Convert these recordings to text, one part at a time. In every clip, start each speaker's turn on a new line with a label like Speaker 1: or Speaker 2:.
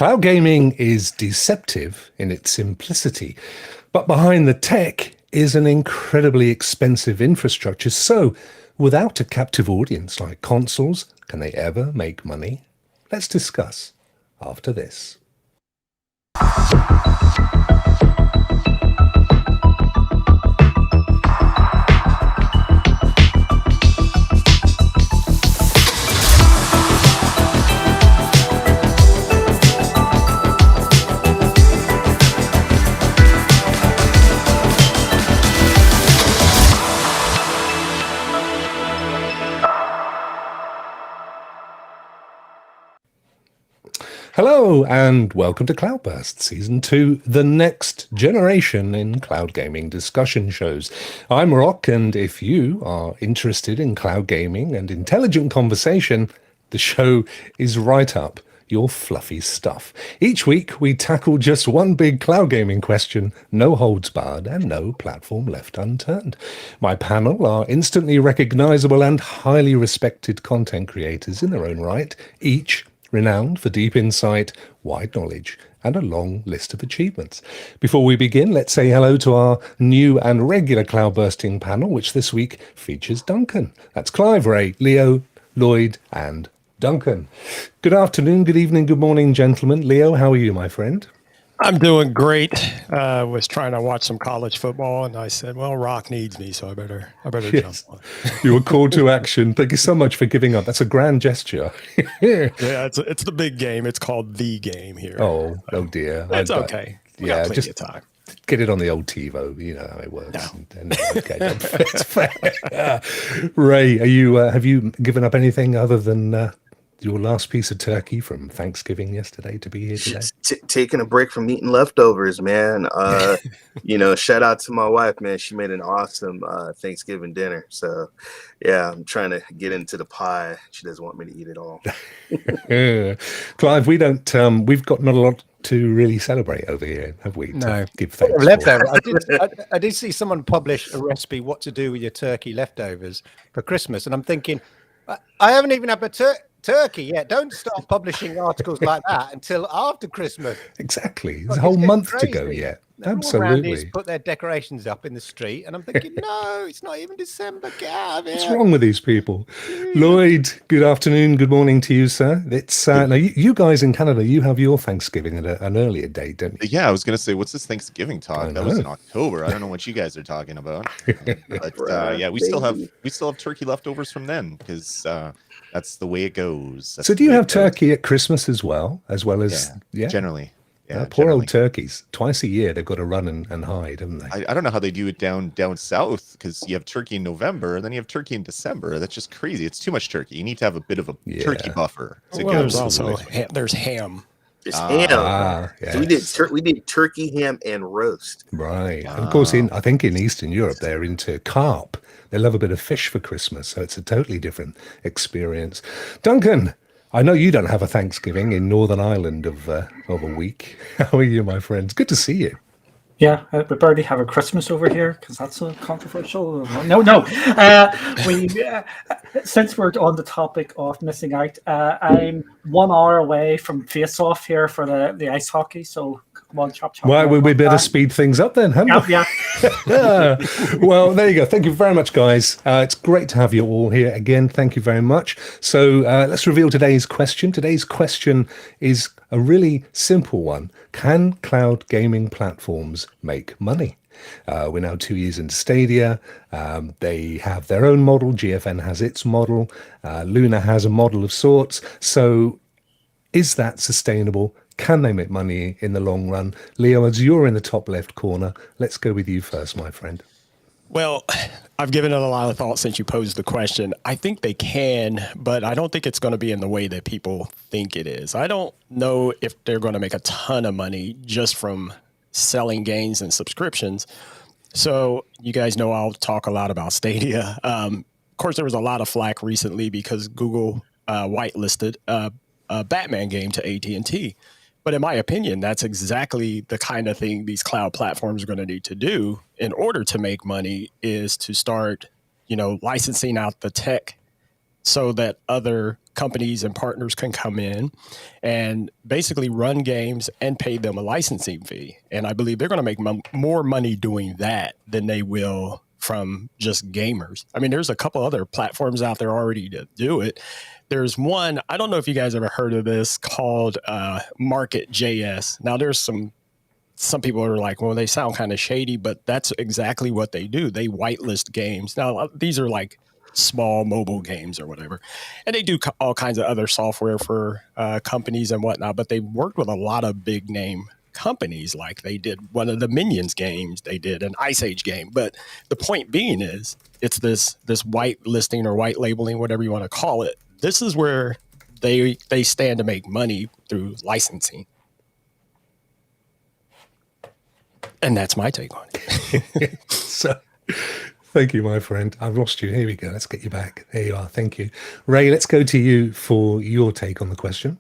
Speaker 1: Cloud gaming is deceptive in its simplicity, but behind the tech is an incredibly expensive infrastructure. So, without a captive audience like consoles, can they ever make money? Let's discuss after this. Hello and welcome to Cloudburst Season 2, the next generation in cloud gaming discussion shows. I'm Rokk, and if you are interested in cloud gaming and intelligent conversation, the show is right up your fluffy stuff. Each week we tackle just one big cloud gaming question, no holds barred and no platform left unturned. My panel are instantly recognizable and highly respected content creators in their own right, each renowned for deep insight, wide knowledge, and a long list of achievements. Before we begin, let's say hello to our new and regular cloud-bursting panel, which this week features Duncan. That's Clive, Ray, Leo, Lloyd, and Duncan. Good afternoon, good evening, good morning, gentlemen. Leo, how are you, my friend?
Speaker 2: I'm doing great. Was trying to watch some college football, and I said, "Well, Rokk needs me, so I better
Speaker 1: Yes.
Speaker 2: jump on."
Speaker 1: You were called to action. Thank you so much for giving up. That's a grand gesture.
Speaker 2: Yeah, it's the big game. It's called the game here.
Speaker 1: Oh dear.
Speaker 2: It's okay. We got plenty of time.
Speaker 1: Get it on the old TiVo. You know how it works.
Speaker 2: No.
Speaker 1: Okay, it's fair. Ray, are you? Have you given up anything other than your last piece of turkey from Thanksgiving yesterday to be here today?
Speaker 3: Taking a break from eating leftovers, man. Shout out to my wife, man. She made an awesome Thanksgiving dinner. So, yeah, I'm trying to get into the pie. She doesn't want me to eat it all.
Speaker 1: Clive, we don't. We've got not a lot to really celebrate over here, have we?
Speaker 4: No.
Speaker 1: Give thanks.
Speaker 4: Leftover. I did see someone publish a recipe what to do with your turkey leftovers for Christmas, and I'm thinking, I haven't even had my turkey yet. Don't start publishing articles like that until after Christmas.
Speaker 1: Exactly. There's a whole month to go yet. Absolutely.
Speaker 4: Put their decorations up in the street, and I'm thinking, no, it's not even December. Get out of here.
Speaker 1: What's wrong with these people? Lloyd, good afternoon, good morning to you, sir. It's now you guys in Canada, you have your Thanksgiving at an earlier date, don't you?
Speaker 5: Yeah, I was going to say, what's this Thanksgiving talk? That was in October. I don't know what you guys are talking about. But yeah, we still have turkey leftovers from then because that's the way it goes.
Speaker 1: So do you have turkey at Christmas as well as
Speaker 5: generally? Yeah,
Speaker 1: poor old turkeys. Twice a year they've got to run and hide, haven't they?
Speaker 5: I don't know how they do it down south, because you have turkey in November and then you have turkey in December. That's just crazy. It's too much turkey. You need to have a bit of a turkey buffer.
Speaker 2: There's also there's ham.
Speaker 3: It's ham.
Speaker 1: Yes.
Speaker 3: So we did turkey, ham, and roast.
Speaker 1: Right. Wow. Of course, I think in Eastern Europe they're into carp. They love a bit of fish for Christmas, so it's a totally different experience. Duncan, I know you don't have a Thanksgiving in Northern Ireland of a week. How are you, my friends? Good to see you.
Speaker 6: Yeah, we barely have a Christmas over here because that's so controversial. No. We since we're on the topic of missing out, I'm 1 hour away from face-off here for the ice hockey. So come on, chop.
Speaker 1: Well, we better speed things up then, haven't we?
Speaker 6: Yeah.
Speaker 1: Well, there you go. Thank you very much, guys. It's great to have you all here again. Thank you very much. So let's reveal today's question. Today's question is a really simple one. Can cloud gaming platforms make money? We're now 2 years into Stadia. They have their own model. GFN has its model. Luna has a model of sorts. So is that sustainable? Can they make money in the long run? Leo, as you're in the top left corner, let's go with you first, my friend.
Speaker 2: Well, I've given it a lot of thought since you posed the question. I think they can, but I don't think it's going to be in the way that people think it is. I don't know if they're going to make a ton of money just from selling games and subscriptions. So you guys know I'll talk a lot about Stadia. Of course, there was a lot of flack recently because Google whitelisted a Batman game to AT&T. But in my opinion, that's exactly the kind of thing these cloud platforms are going to need to do in order to make money, is to start, licensing out the tech so that other companies and partners can come in and basically run games and pay them a licensing fee. And I believe they're going to make more money doing that than they will from just gamers. I mean, there's a couple other platforms out there already to do it. There's one, I don't know if you guys ever heard of this, called Market.js. Now, there's some people are like, well, they sound kind of shady, but that's exactly what they do. They whitelist games. Now, these are like small mobile games or whatever. And they do all kinds of other software for companies and whatnot, but they've worked with a lot of big name companies. Like they did one of the Minions games, they did an Ice Age game. But the point being is it's this white listing or white labeling, whatever you want to call it. This is where they stand to make money through licensing. And that's my take on it.
Speaker 1: So, thank you, my friend. I've lost you. Here we go. Let's get you back. There you are. Thank you. Ray, let's go to you for your take on the question.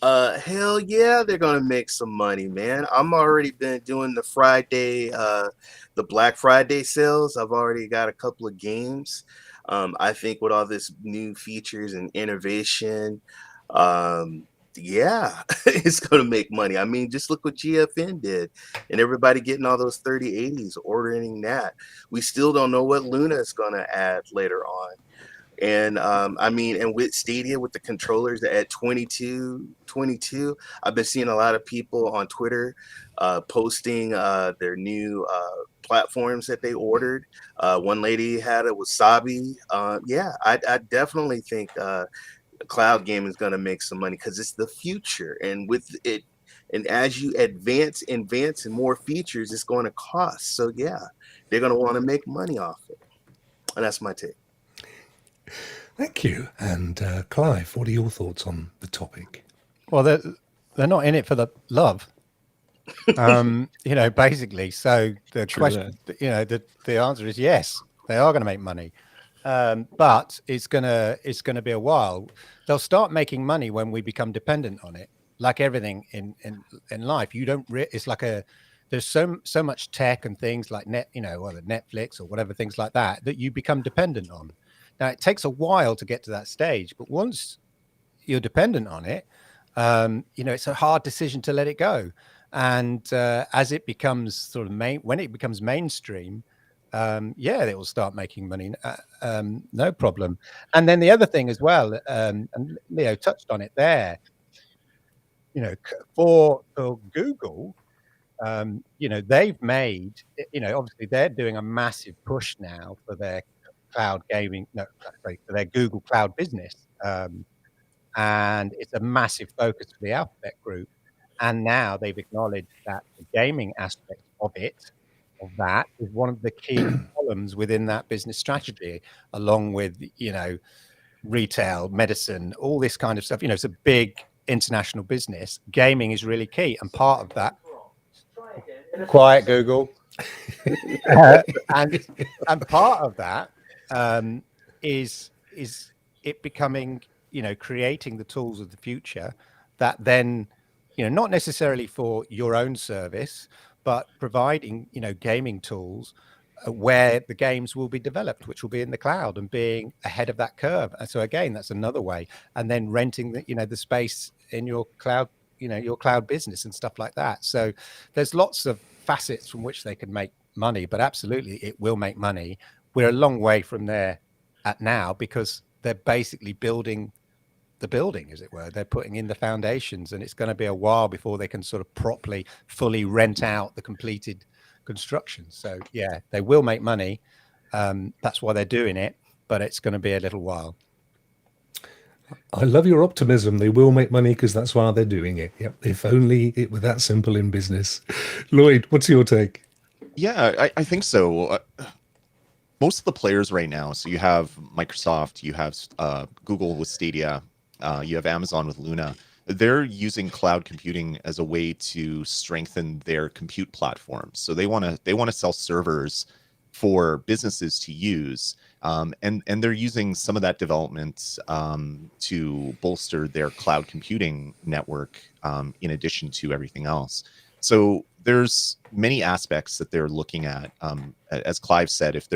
Speaker 3: Hell yeah, they're gonna make some money, man. I'm already been doing the Friday, the Black Friday sales. I've already got a couple of games. I think with all this new features and innovation, yeah, it's gonna make money. I mean, just look what GFN did, and everybody getting all those 3080s, ordering that. We still don't know what Luna is gonna add later on. And I mean, and with Stadia, with the controllers at 22, I've been seeing a lot of people on Twitter posting their new platforms that they ordered. One lady had a Wasabi. Yeah, I definitely think cloud gaming is going to make some money because it's the future. And with it, and as you advance and more features, it's going to cost. So yeah, they're going to want to make money off it. And that's my take.
Speaker 1: Thank you. And Clive, what are your thoughts on the topic?
Speaker 4: Well, they're not in it for the love, basically. So the question, the answer is yes, they are going to make money, but it's gonna be a while. They'll start making money when we become dependent on it, like everything in life. You don't. It's like there's so much tech and things like Netflix or whatever, things like that you become dependent on. Now, it takes a while to get to that stage, but once you're dependent on it, it's a hard decision to let it go. And as it becomes sort of when it becomes mainstream, it will start making money, no problem. And then the other thing as well, and Leo touched on it there, for Google, they've made, obviously they're doing a massive push now for their for their Google Cloud business. And it's a massive focus for the Alphabet Group. And now they've acknowledged that the gaming aspect of that is one of the key columns within that business strategy, along with, retail, medicine, all this kind of stuff. It's a big international business. Gaming is really key. And part of that, quiet Google, and part of that is it becoming, creating the tools of the future that then, not necessarily for your own service, but providing, gaming tools where the games will be developed, which will be in the cloud and being ahead of that curve. And so again, that's another way. And then renting the space in your cloud, your cloud business and stuff like that. So there's lots of facets from which they can make money, but absolutely it will make money. We're a long way from there at now because they're basically building the building, as it were. They're putting in the foundations, and it's going to be a while before they can sort of properly, fully rent out the completed construction. So yeah, they will make money. That's why they're doing it, but it's going to be a little while.
Speaker 1: I love your optimism. They will make money because that's why they're doing it. Yep. If only it were that simple in business. Lloyd, what's your take?
Speaker 5: Yeah, I think so. Most of the players right now, so you have Microsoft, you have Google with Stadia, you have Amazon with Luna. They're using cloud computing as a way to strengthen their compute platforms. So they want to sell servers for businesses to use, and they're using some of that development to bolster their cloud computing network in addition to everything else. So there's many aspects that they're looking at. As Clive said, if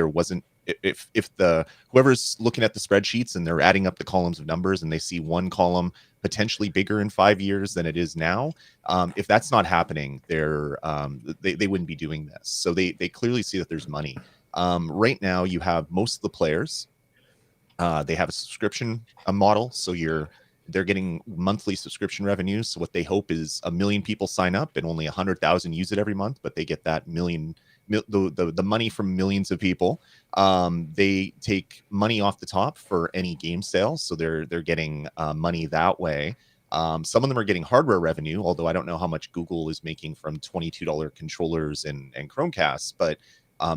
Speaker 5: if the whoever's looking at the spreadsheets and they're adding up the columns of numbers and they see one column potentially bigger in 5 years than it is now, if that's not happening, they wouldn't be doing this. So they clearly see that there's money. Right now, you have most of the players. They have a subscription model, so they're getting monthly subscription revenues. So what they hope is 1 million people sign up and only 100,000 use it every month, but they get that the money from millions of people. They take money off the top for any game sales, so they're getting money that way. Some of them are getting hardware revenue, although I don't know how much Google is making from $22 controllers and Chromecasts, but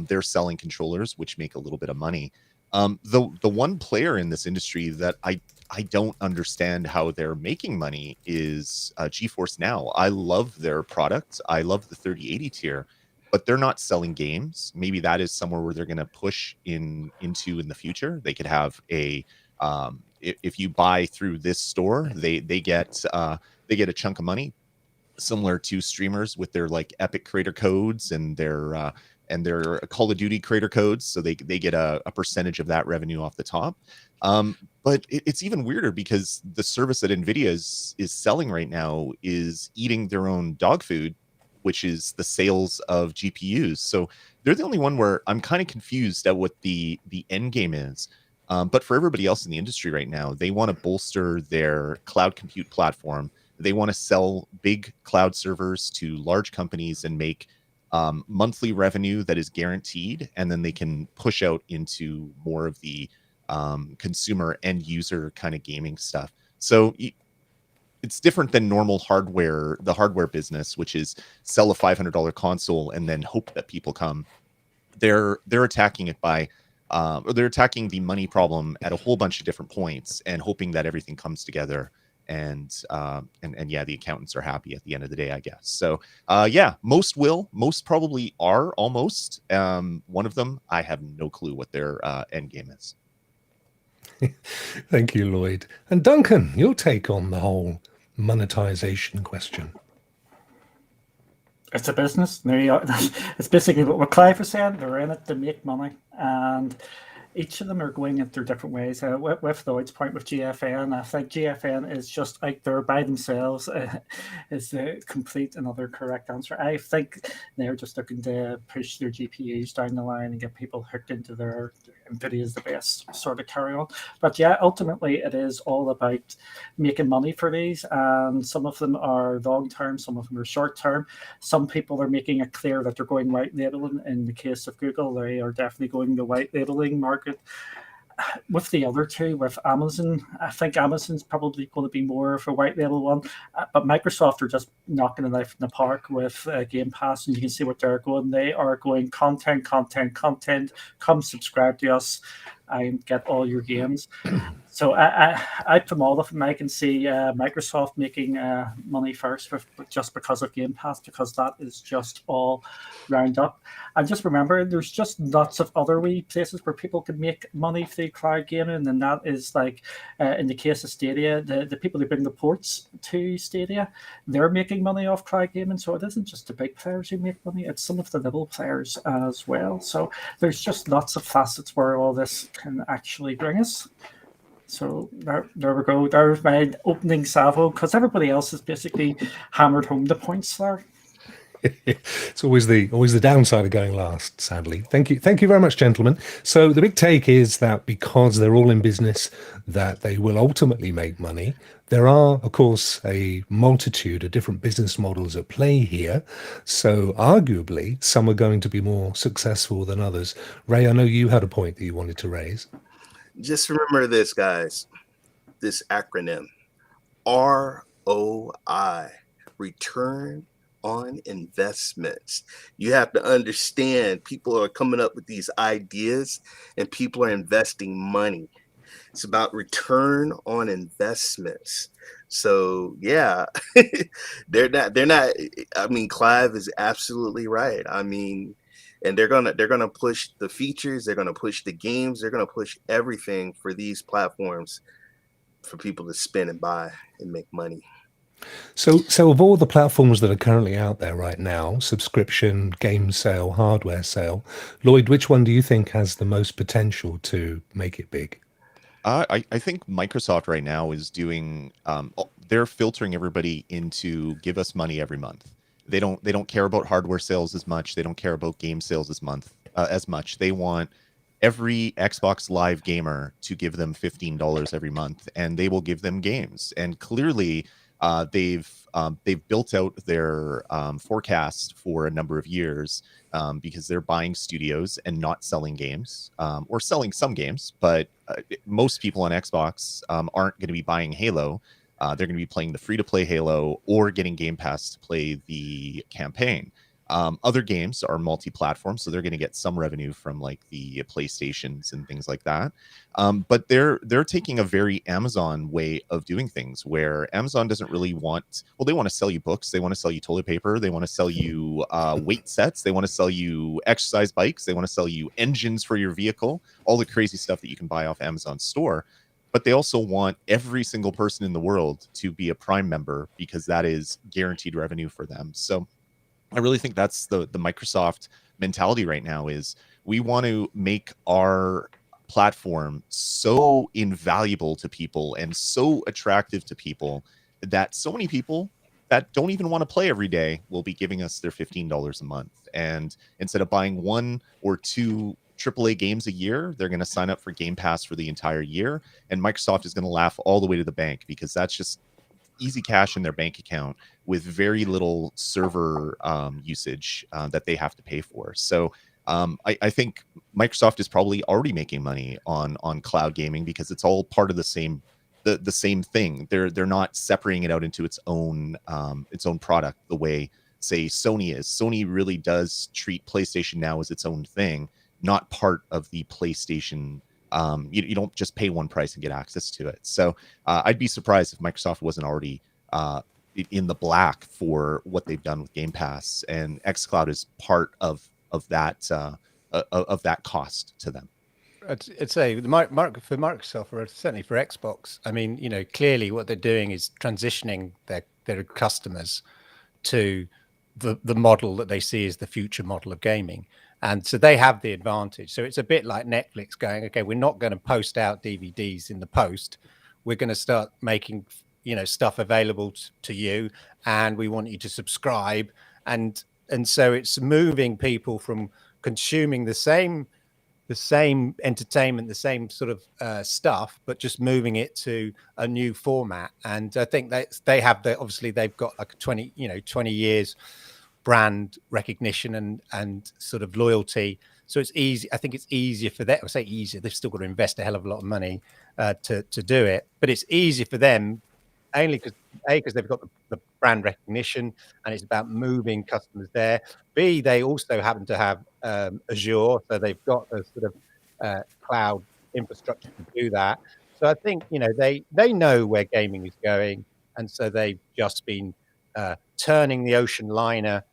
Speaker 5: they're selling controllers, which make a little bit of money. The one player in this industry that I don't understand how they're making money is GeForce Now. I love their product. I love the 3080 tier, but they're not selling games. Maybe that is somewhere where they're going to push into in the future. They could have if you buy through this store, they get a chunk of money, similar to streamers with their like Epic creator codes and their Call of Duty creator codes. So they get a percentage of that revenue off the top. But it's even weirder because the service that NVIDIA is selling right now is eating their own dog food, which is the sales of GPUs. So they're the only one where I'm kind of confused at what the end game is. But for everybody else in the industry right now, they want to bolster their cloud compute platform. They want to sell big cloud servers to large companies and make monthly revenue that is guaranteed, and then they can push out into more of the consumer end user kind of gaming stuff. So it's different than normal hardware, the hardware business, which is sell a $500 console and then hope that people come. They're attacking it by or they're attacking the money problem at a whole bunch of different points and hoping that everything comes together. And yeah, the accountants are happy at the end of the day, I guess. So yeah, most probably are almost. One of them, I have no clue what their end game is.
Speaker 1: Thank you, Lloyd. And Duncan, your take on the whole monetization question.
Speaker 6: It's a business. There you are. It's basically what Clive was saying. They're in it to make money, and each of them are going in their different ways. With Lloyd's point with GFN, I think GFN is just out there by themselves is the complete another correct answer. I think they're just looking to push their GPUs down the line and get people hooked into their NVIDIA is the best sort of carry on. But yeah, ultimately it is all about making money for these, and some of them are long term, some of them are short term. Some people are making it clear that they're going white labeling. In the case of Google, they are definitely going the white labeling market. With the other two, with Amazon, I think Amazon's probably going to be more of a white label one, but Microsoft are just knocking it out in the park with Game Pass, and you can see what they're going. They are going content. Come subscribe to us and get all your games. So out from all of them, I can see Microsoft making money first just because of Game Pass, because that is just all round up. And just remember, there's just lots of other wee places where people can make money through cloud gaming, and that is like in the case of Stadia, the people who bring the ports to Stadia, they're making money off cloud gaming. So it isn't just the big players who make money; it's some of the little players as well. So there's just lots of facets where all this can actually bring us. So there we go. There's my opening salvo, because everybody else has basically hammered home the points there.
Speaker 1: It's always the downside of going last, sadly. Thank you very much, gentlemen. So the big take is that because they're all in business, that they will ultimately make money. There are, of course, a multitude of different business models at play here. So arguably, some are going to be more successful than others. Ray, I know you had a point that you wanted to raise.
Speaker 3: Just remember this, guys, this acronym, ROI, return on investments. You have to understand people are coming up with these ideas and people are investing money. It's about return on investments. So yeah, they're not, I mean, Clive is absolutely right. I mean, and they're gonna push the features, they're gonna push the games, they're gonna push everything for these platforms for people to spend and buy and make money.
Speaker 1: So of all the platforms that are currently out there right now, subscription, game sale, hardware sale, Lloyd, which one do you think has the most potential to make it big?
Speaker 5: I think Microsoft right now is doing they're filtering everybody into give us money every month. They don't care about hardware sales as much. They don't care about game sales as much. They want every Xbox Live gamer to give them $15 every month, and they will give them games. And clearly, they've built out their forecast for a number of years because they're buying studios and not selling games, or selling some games. But most people on Xbox aren't going to be buying Halo. They're going to be playing the free-to-play Halo or getting Game Pass to play the campaign. Other games are multi-platform, so they're going to get some revenue from like the PlayStations and things like that. But they're taking a very Amazon way of doing things, where Amazon doesn't really want. Well, they want to sell you books, they want to sell you toilet paper, they want to sell you weight sets, they want to sell you exercise bikes, they want to sell you engines for your vehicle, all the crazy stuff that you can buy off Amazon's store. But they also want every single person in the world to be a Prime member because that is guaranteed revenue for them. So I really think that's the Microsoft mentality right now is we want to make our platform so invaluable to people and so attractive to people that so many people that don't even want to play every day will be giving us their $15 a month. And instead of buying 1 or 2 AAA games a year, they're going to sign up for Game Pass for the entire year. And Microsoft is going to laugh all the way to the bank because that's just easy cash in their bank account with very little server usage that they have to pay for. So I think Microsoft is probably already making money on cloud gaming because it's all part of the same thing. They're not separating it out into its own product the way say Sony is. Sony really does treat PlayStation now as its own thing, not part of the PlayStation. You don't just pay one price and get access to it. So I'd be surprised if Microsoft wasn't already in the black for what they've done with Game Pass, and xCloud is part of that cost to them.
Speaker 4: I'd say for Microsoft, or certainly for Xbox, I mean, clearly what they're doing is transitioning their customers to the model that they see as the future model of gaming. And so they have the advantage. So it's a bit like Netflix going, okay, we're not going to post out DVDs in the post. We're going to start making, stuff available to you, and we want you to subscribe. And so it's moving people from consuming the same entertainment, the same sort of stuff, but just moving it to a new format. And I think they have obviously they've got like 20 years brand recognition and sort of loyalty. So it's easy. I think it's easier for them. I say easier. They've still got to invest a hell of a lot of money to do it, but it's easier for them only because they've got the brand recognition, and it's about moving customers there. B, they also happen to have Azure, so they've got a sort of cloud infrastructure to do that. So I think they know where gaming is going, and so they've just been turning the ocean liner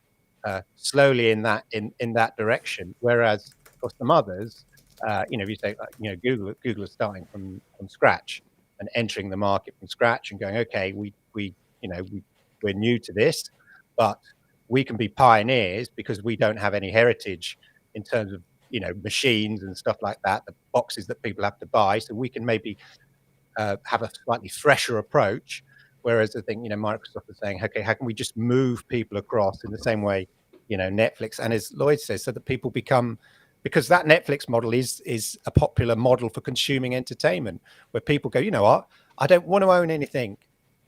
Speaker 4: slowly in that direction. Whereas for some others, if you say Google is starting from scratch and entering the market from scratch and going, okay, we're new to this, but we can be pioneers because we don't have any heritage in terms of machines and stuff like that, the boxes that people have to buy. So we can maybe have a slightly fresher approach. Whereas I think Microsoft is saying, okay, how can we just move people across in the same way Netflix, and as Lloyd says, so that people become, because that Netflix model is a popular model for consuming entertainment, where people go, what, I don't want to own anything.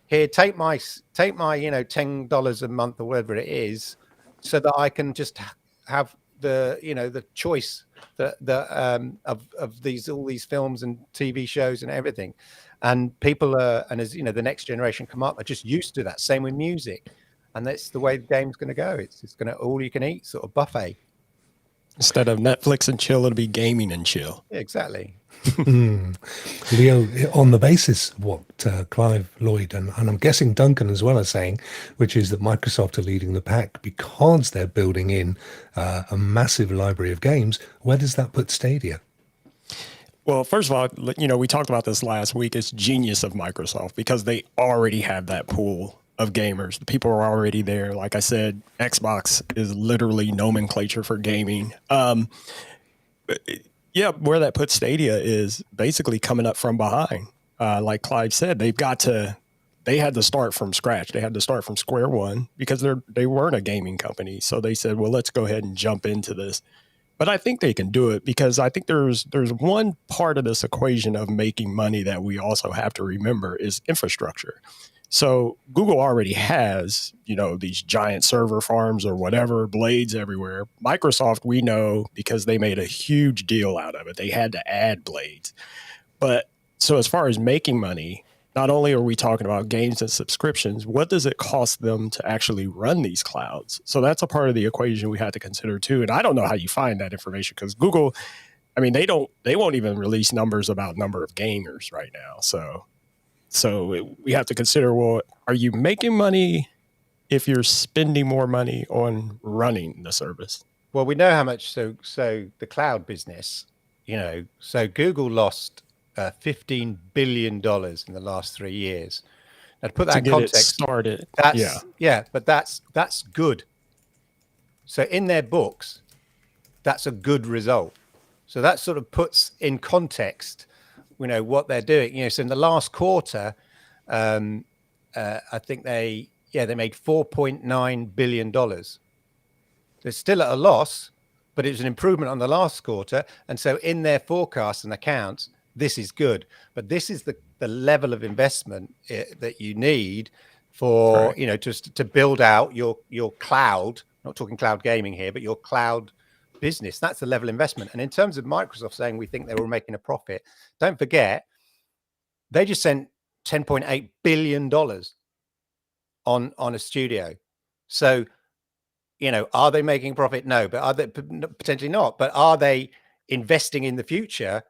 Speaker 4: Here, take my $10 a month or whatever it is, so that I can just have the choice of all these films and TV shows and everything. And people and as the next generation come up, are just used to that. Same with music, and that's the way the game's going to go. It's going to all you can eat sort of buffet.
Speaker 2: Instead of Netflix and chill, it'll be gaming and chill.
Speaker 4: Yeah, exactly.
Speaker 1: Leo, on the basis of what Clive, Lloyd, and I'm guessing Duncan as well are saying, which is that Microsoft are leading the pack because they're building in a massive library of games, where does that put Stadia?
Speaker 2: Well, first of all, we talked about this last week. It's genius of Microsoft because they already have that pool of gamers. The people are already there. Like I said, Xbox is literally nomenclature for gaming. Yeah, where that puts Stadia is basically coming up from behind. Like Clive said, they had to start from scratch. They had to start from square one because they weren't a gaming company. So they said, well, let's go ahead and jump into this. But I think they can do it because I think there's one part of this equation of making money that we also have to remember is infrastructure. So Google already has, these giant server farms or whatever, blades everywhere. Microsoft, we know because they made a huge deal out of it. They had to add blades. But so as far as making money, not only are we talking about games and subscriptions, what does it cost them to actually run these clouds? So that's a part of the equation we had to consider too. And I don't know how you find that information because Google, they won't even release numbers about number of gamers right now. So we have to consider, well, are you making money if you're spending more money on running the service?
Speaker 4: Well, we know how much. So the cloud business, so Google lost $15 billion in the last 3 years. Now, to put that in context,
Speaker 2: started.
Speaker 4: But that's good. So in their books, that's a good result. So that sort of puts in context, what they're doing. So in the last quarter, I think they made $4.9 billion. They're still at a loss, but it was an improvement on the last quarter. And so in their forecasts and accounts, this is good. But this is the level of investment that you need for, just to build out your cloud, not talking cloud gaming here, but your cloud business. That's the level of investment. And in terms of Microsoft saying we think they were making a profit, don't forget, they just sent $10.8 billion on a studio. So, are they making profit? No, but are they potentially not? But are they investing in the future?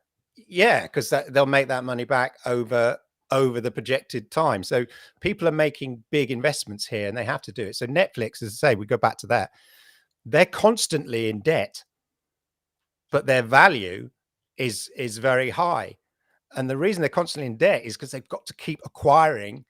Speaker 4: Yeah, because they'll make that money back over the projected time. So people are making big investments here, and they have to do it. So Netflix, as I say, we go back to that. They're constantly in debt, but their value is very high. And the reason they're constantly in debt is because they've got to keep acquiring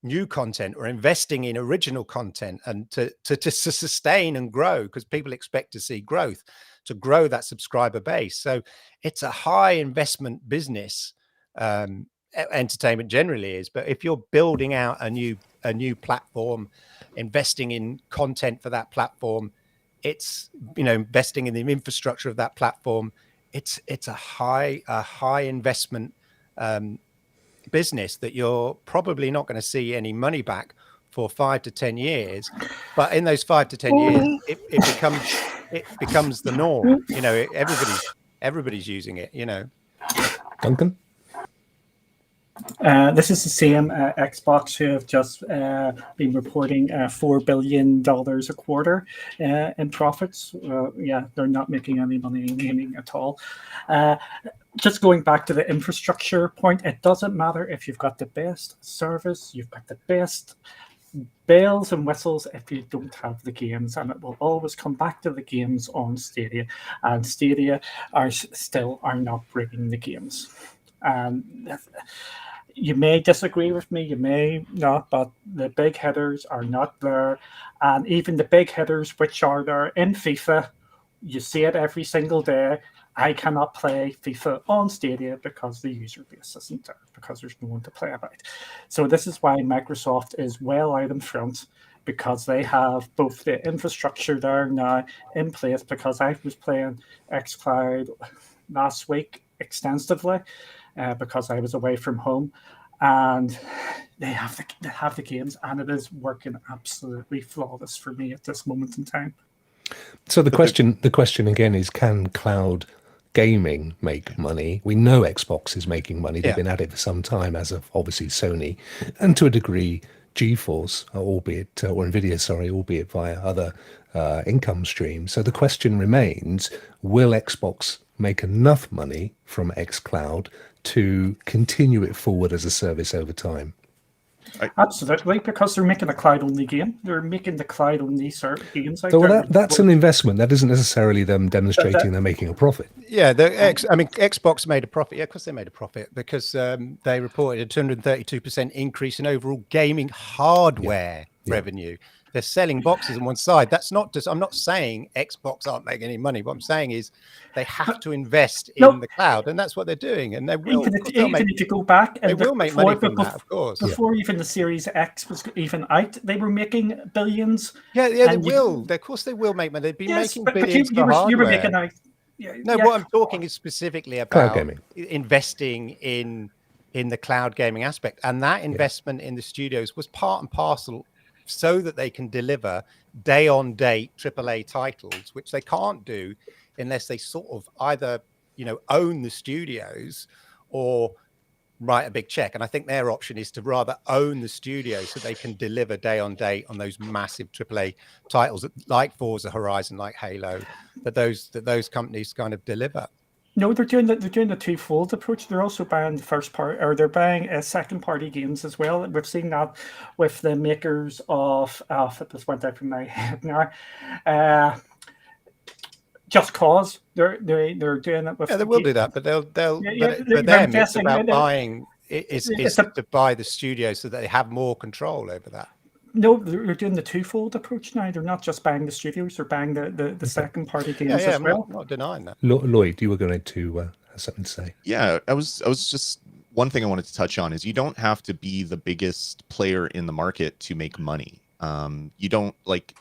Speaker 4: new content or investing in original content and to sustain and grow, because people expect to see growth, to grow that subscriber base. So it's a high investment business. Entertainment generally is, but if you're building out a new platform, investing in content for that platform, it's investing in the infrastructure of that platform. It's a high investment business that you're probably not going to see any money back for 5 to 10 years. But in those 5 to 10 years, it becomes the norm. Everybody's using it.
Speaker 1: Duncan?
Speaker 6: This is the same Xbox who have just been reporting $4 billion a quarter in profits. They're not making any money in gaming at all. Just going back to the infrastructure point, it doesn't matter if you've got the best service, you've got the best bells and whistles if you don't have the games, and it will always come back to the games on Stadia, and Stadia are not bringing the games. You may disagree with me, you may not, but the big hitters are not there. And even the big hitters, which are there in FIFA, you see it every single day. I cannot play FIFA on Stadia because the user base isn't there, because there's no one to play about. So this is why Microsoft is well out in front, because they have both the infrastructure there now in place, because I was playing xCloud last week extensively, because I was away from home, and they have the games, and it is working absolutely flawless for me at this moment in time.
Speaker 1: So the question again is, can cloud gaming make money? We know Xbox is making money. They've been at it for some time, as of obviously Sony, and to a degree GeForce, or Nvidia, albeit via other income streams. So the question remains, will Xbox make enough money from xCloud to continue it forward as a service over time?
Speaker 6: Absolutely, because they're making a cloud-only game. They're making the cloud-only games out
Speaker 1: So
Speaker 6: there.
Speaker 1: that's an investment. That isn't necessarily them demonstrating they're making a profit.
Speaker 4: Yeah, Xbox made a profit. Yeah, of course they made a profit because they reported a 232% increase in overall gaming hardware revenue. They're selling boxes on one side. That's not just. I'm not saying Xbox aren't making any money. What I'm saying is they have to invest in the cloud, and that's what they're doing. And they will.
Speaker 6: Even if you go back, and
Speaker 4: they will make money from that, of course.
Speaker 6: Before even the Series X was even out, they were making billions.
Speaker 4: Yeah, they will. Of course, they will make money. They've been making billions for hardware. You were making out. What I'm talking is specifically about investing in the cloud gaming aspect, and that investment in the studios was part and parcel so that they can deliver day-on-date AAA titles, which they can't do unless they sort of either own the studios or write a big check. And I think their option is to rather own the studio so they can deliver day-on-date on those massive AAA titles like Forza Horizon, like Halo, that those companies kind of deliver.
Speaker 6: No, they're doing the twofold approach. They're also buying they're buying second-party games as well. We've seen that with the makers of it just went out from my head now. Just Cause. They're doing it with.
Speaker 4: Yeah, they will do that, but they'll. For them, it's about buying. It's to buy the studio so that they have more control over that.
Speaker 6: No, they're doing the twofold approach now. They're not just buying the studios; they're buying the second party games as well.
Speaker 4: I'm not denying that.
Speaker 1: Lloyd, you were going to have something to say.
Speaker 5: Yeah, I was just one thing I wanted to touch on is you don't have to be the biggest player in the market to make money. You don't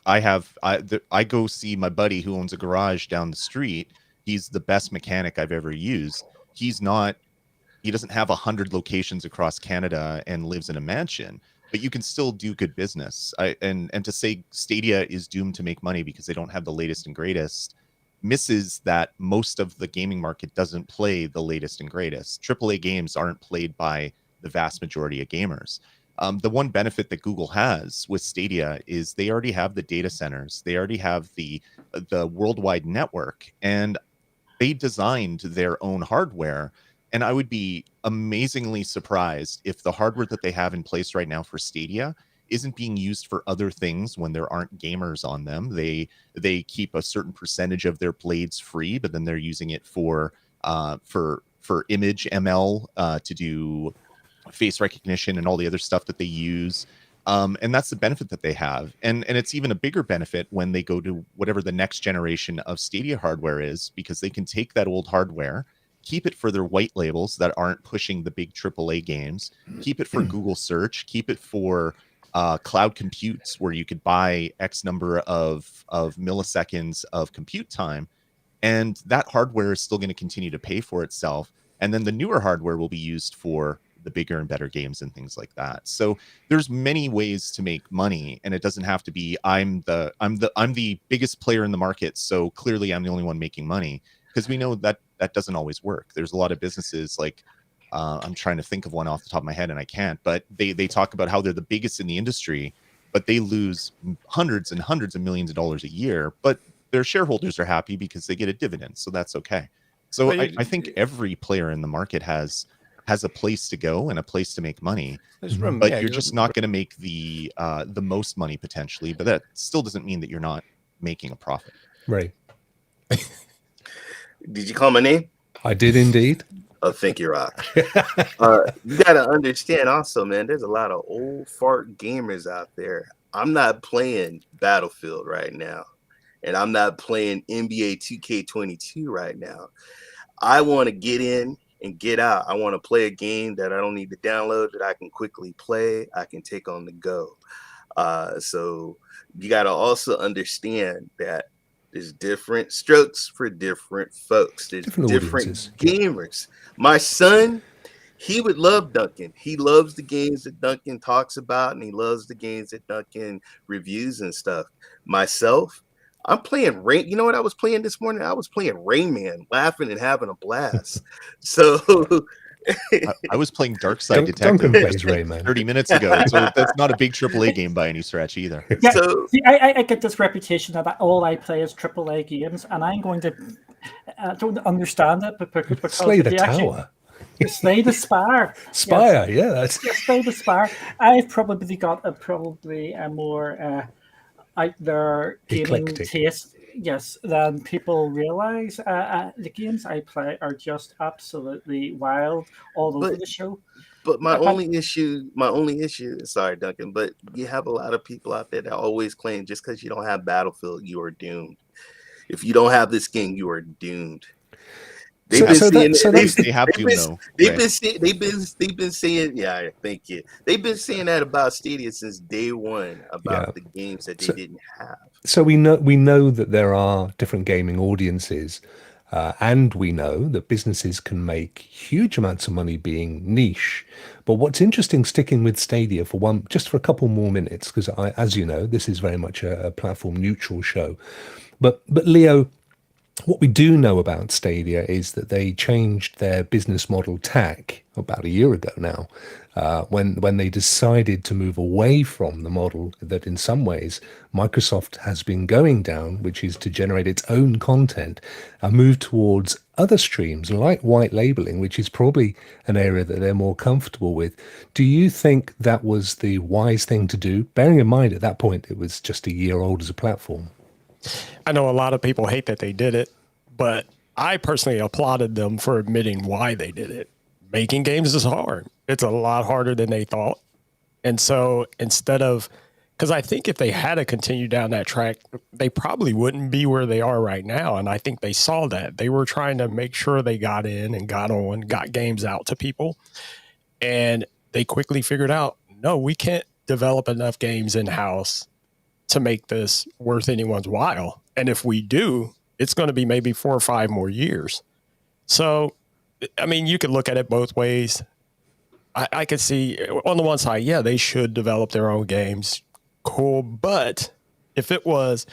Speaker 5: I go see my buddy who owns a garage down the street. He's the best mechanic I've ever used. He doesn't have 100 locations across Canada and lives in a mansion. But you can still do good business. And to say Stadia is doomed to make money because they don't have the latest and greatest misses that most of the gaming market doesn't play the latest and greatest. AAA games aren't played by the vast majority of gamers. The one benefit that Google has with Stadia is they already have the data centers. They already have the worldwide network, and they designed their own hardware. And I would be amazingly surprised if the hardware that they have in place right now for Stadia isn't being used for other things when there aren't gamers on them. They keep a certain percentage of their blades free, but then they're using it for image ML to do face recognition and all the other stuff that they use. And that's the benefit that they have. And it's even a bigger benefit when they go to whatever the next generation of Stadia hardware is, because they can take that old hardware, keep it for their white labels that aren't pushing the big AAA games, keep it for Google search, keep it for cloud computes where you could buy X number of milliseconds of compute time. And that hardware is still going to continue to pay for itself. And then the newer hardware will be used for the bigger and better games and things like that. So there's many ways to make money, and it doesn't have to be I'm the biggest player in the market, so clearly I'm the only one making money, because we know that doesn't always work. There's a lot of businesses like I'm trying to think of one off the top of my head and I can't, but they talk about how they're the biggest in the industry, but they lose hundreds and hundreds of millions of dollars a year, but their shareholders are happy because they get a dividend, so that's okay. So I think every player in the market has a place to go and a place to make money, but you're just not going to make the most money potentially, but that still doesn't mean that you're not making a profit.
Speaker 1: Right.
Speaker 3: Did you call my name?
Speaker 1: I did indeed.
Speaker 3: Oh, thank you, Rokk. You got to understand also, man, there's a lot of old fart gamers out there. I'm not playing Battlefield right now, and I'm not playing NBA 2K22 right now. I want to get in and get out. I want to play a game that I don't need to download, that I can quickly play, I can take on the go. So you got to also understand that there's different strokes for different folks. There's different gamers. My son, he would love Duncan. He loves the games that Duncan talks about, and he loves the games that Duncan reviews and stuff. Myself, I'm playing Rain. You know what I was playing this morning? I was playing Rayman, laughing and having a blast. So
Speaker 5: I was playing Dark Side Detective
Speaker 1: Duncan plays Rayman
Speaker 5: 30 minutes ago. So that's not a big AAA game by any stretch either.
Speaker 6: Yeah, so, see, I get this reputation that all I play is AAA games, and I'm going to don't understand it, but because
Speaker 1: Slay the Tower.
Speaker 6: Slay the Spire.
Speaker 1: Spire, yeah, that's
Speaker 6: Yes, Slay the Spire. I've probably got a more out there gaming
Speaker 1: Eclectic.
Speaker 6: taste, yes, than people realize. The games I play are just absolutely wild all over
Speaker 3: But
Speaker 6: the show.
Speaker 3: but my
Speaker 6: I've had-
Speaker 3: only issue, sorry, Duncan, but you have a lot of people out there that always claim just because you don't have Battlefield, you are doomed. If you don't have this game, you are doomed. They've been saying, yeah, thank you. They've been saying that about Stadia since day one about the games that they didn't have.
Speaker 1: So we know that there are different gaming audiences, and we know that businesses can make huge amounts of money being niche. But what's interesting, sticking with Stadia just for a couple more minutes, because as you know, this is very much a platform neutral show. But Leo, what we do know about Stadia is that they changed their business model tack about a year ago now, when they decided to move away from the model that in some ways Microsoft has been going down, which is to generate its own content, and move towards other streams like white labeling, which is probably an area that they're more comfortable with. Do you think that was the wise thing to do, bearing in mind at that point it was just a year old as a platform?
Speaker 2: I know a lot of people hate that they did it, but I personally applauded them for admitting why they did it. Making games is hard. It's a lot harder than they thought. And so because I think if they had to continue down that track, they probably wouldn't be where they are right now. And I think they saw that. They were trying to make sure they got in and got on, got games out to people. And they quickly figured out, no, we can't develop enough games in-house to make this worth anyone's while. And if we do, it's going to be maybe 4 or 5 more years. So, I mean, you could look at it both ways. I could see on the one side, yeah, they should develop their own games. Cool. But if it was,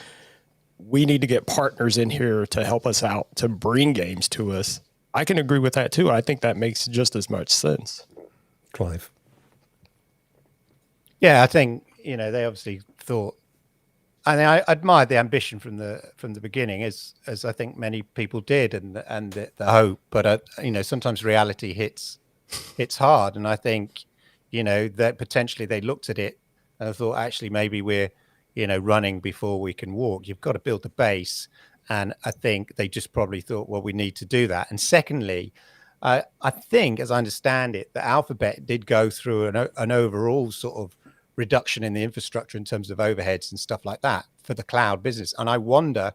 Speaker 2: we need to get partners in here to help us out, to bring games to us, I can agree with that too. I think that makes just as much sense.
Speaker 1: Clive.
Speaker 4: Yeah, I think, they obviously thought, I admired the ambition from the beginning, as I think many people did, and the hope. But sometimes reality hits hard, and I think that potentially they looked at it and thought, actually, maybe we're running before we can walk. You've got to build the base, and I think they just probably thought, well, we need to do that. And secondly, I think, as I understand it, that Alphabet did go through an overall sort of reduction in the infrastructure in terms of overheads and stuff like that for the cloud business. And I wonder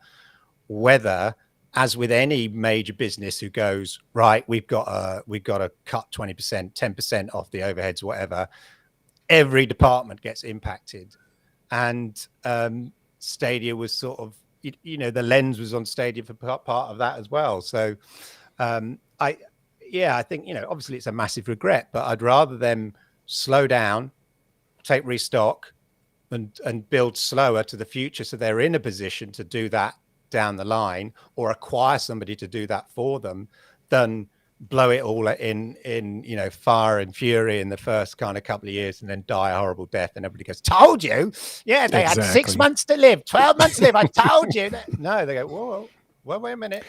Speaker 4: whether, as with any major business who goes, right, we've got to cut 20%, 10% off the overheads, whatever, every department gets impacted. And Stadia was sort of, the lens was on Stadia for part of that as well. So I think, obviously it's a massive regret, but I'd rather them slow down, take restock, and build slower to the future, so they're in a position to do that down the line, or acquire somebody to do that for them, than blow it all in fire and fury in the first kind of couple of years and then die a horrible death, and everybody goes, told you. Yeah, they had 6 months to live, 12 months to live, I told you. No, they go, whoa, wait a minute.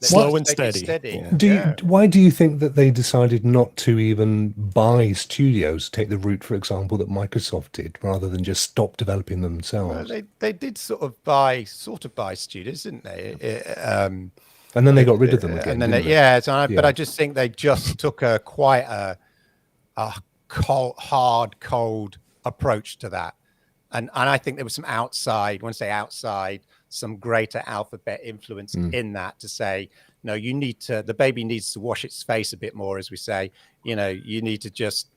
Speaker 2: Slow and steady.
Speaker 1: Yeah. Why do you think that they decided not to even buy studios, take the route, for example, that Microsoft did, rather than just stop developing them themselves?
Speaker 4: Well, they did sort of buy studios, didn't they?
Speaker 1: And then they got rid of them again.
Speaker 4: And then but I just think they just took quite a cold approach to that. And I think there was some outside, when I say outside, some greater Alphabet influence in that, to say, no, the baby needs to wash its face a bit more, as we say. You need to just,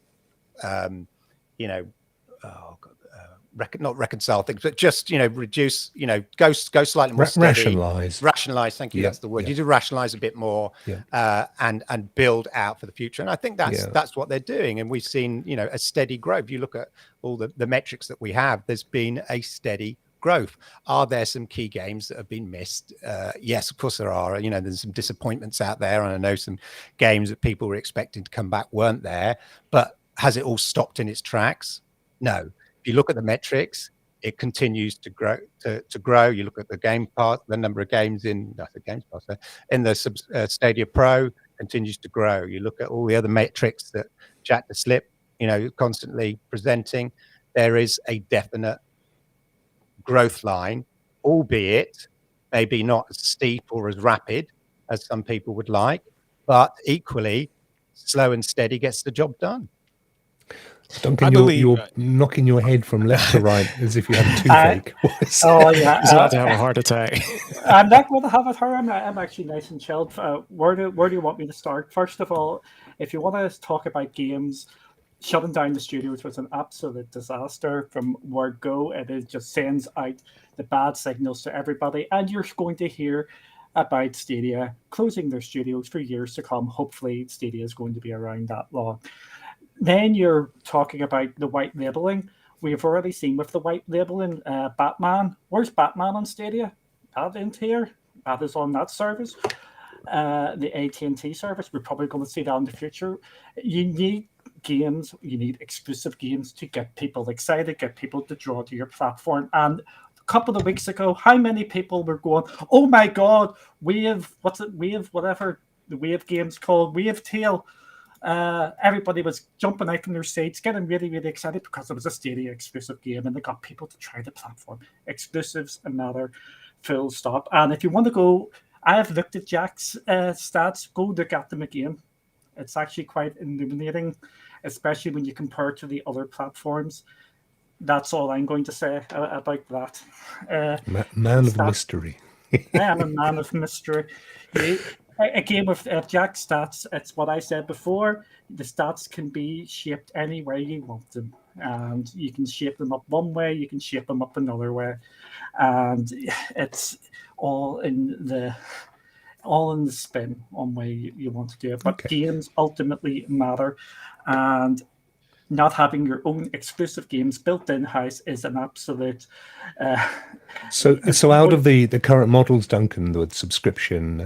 Speaker 4: not reconcile things, but just, reduce, go slightly more steady. Rationalize. Thank you. That's the word. You need to rationalize a bit more, and build out for the future. And I think that's what they're doing. And we've seen, a steady growth. You look at all the metrics that we have, there's been a steady growth. Are there some key games that have been missed? Yes, of course there are. There's some disappointments out there, and I know some games that people were expecting to come back weren't there. But has it all stopped in its tracks? No. If you look at the metrics, it continues to grow. To grow. You look at the Game Pass, the number of games in the Stadia Pro continues to grow. You look at all the other metrics that Jack Deslippe, constantly presenting. There is a definite growth line, albeit maybe not as steep or as rapid as some people would like, but equally slow and steady gets the job done.
Speaker 1: Duncan, you're knocking your head from left to right as if you had a toothache.
Speaker 6: Oh, yeah.
Speaker 2: He's about to have a heart attack.
Speaker 6: I'm not going to have a turn. I'm actually nice and chilled. Where do you want me to start? First of all, if you want to talk about games, shutting down the studios was an absolute disaster from word go. It just sends out the bad signals to everybody. And you're going to hear about Stadia closing their studios for years to come. Hopefully, Stadia is going to be around that long. Then you're talking about the white labeling. We've already seen with the white labeling Batman. Where's Batman on Stadia? That isn't here. That is on that service. The AT&T service. We're probably going to see that in the future. You need games. You need exclusive games to get people excited, get people to draw to your platform. And a couple of weeks ago, how many people were going, oh my God, Wave games called Wave Tail. Everybody was jumping out from their seats, getting really, really excited because it was a Stadia exclusive game and they got people to try the platform. Exclusives matter, full stop. And if you want to go, I have looked at Jack's stats, go look at them again. It's actually quite illuminating, especially when you compare to the other platforms. That's all I'm going to say about that.
Speaker 1: Man of mystery.
Speaker 6: I am a man of mystery. A game with Jack's stats, it's what I said before. The stats can be shaped any way you want them. And you can shape them up one way, you can shape them up another way. And it's all in the spin on way you want to do it. But games ultimately matter. And not having your own exclusive games built in-house is an absolute...
Speaker 1: So out of the current models, Duncan, the subscription,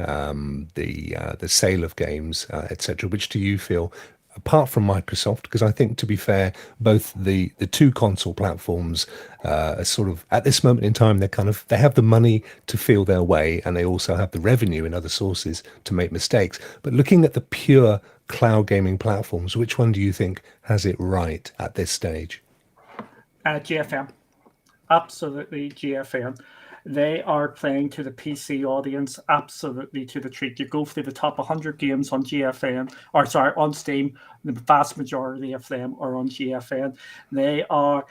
Speaker 1: the sale of games, etc., which do you feel, apart from Microsoft, because I think, to be fair, both the two console platforms are sort of, at this moment in time, they have the money to feel their way, and they also have the revenue in other sources to make mistakes. But looking at the pure cloud gaming platforms, which one do you think has it right at this stage?
Speaker 6: GFM. Absolutely GFM. They are playing to the PC audience, absolutely to the treat. You go through the top 100 games on on Steam. The vast majority of them are on GFN. They are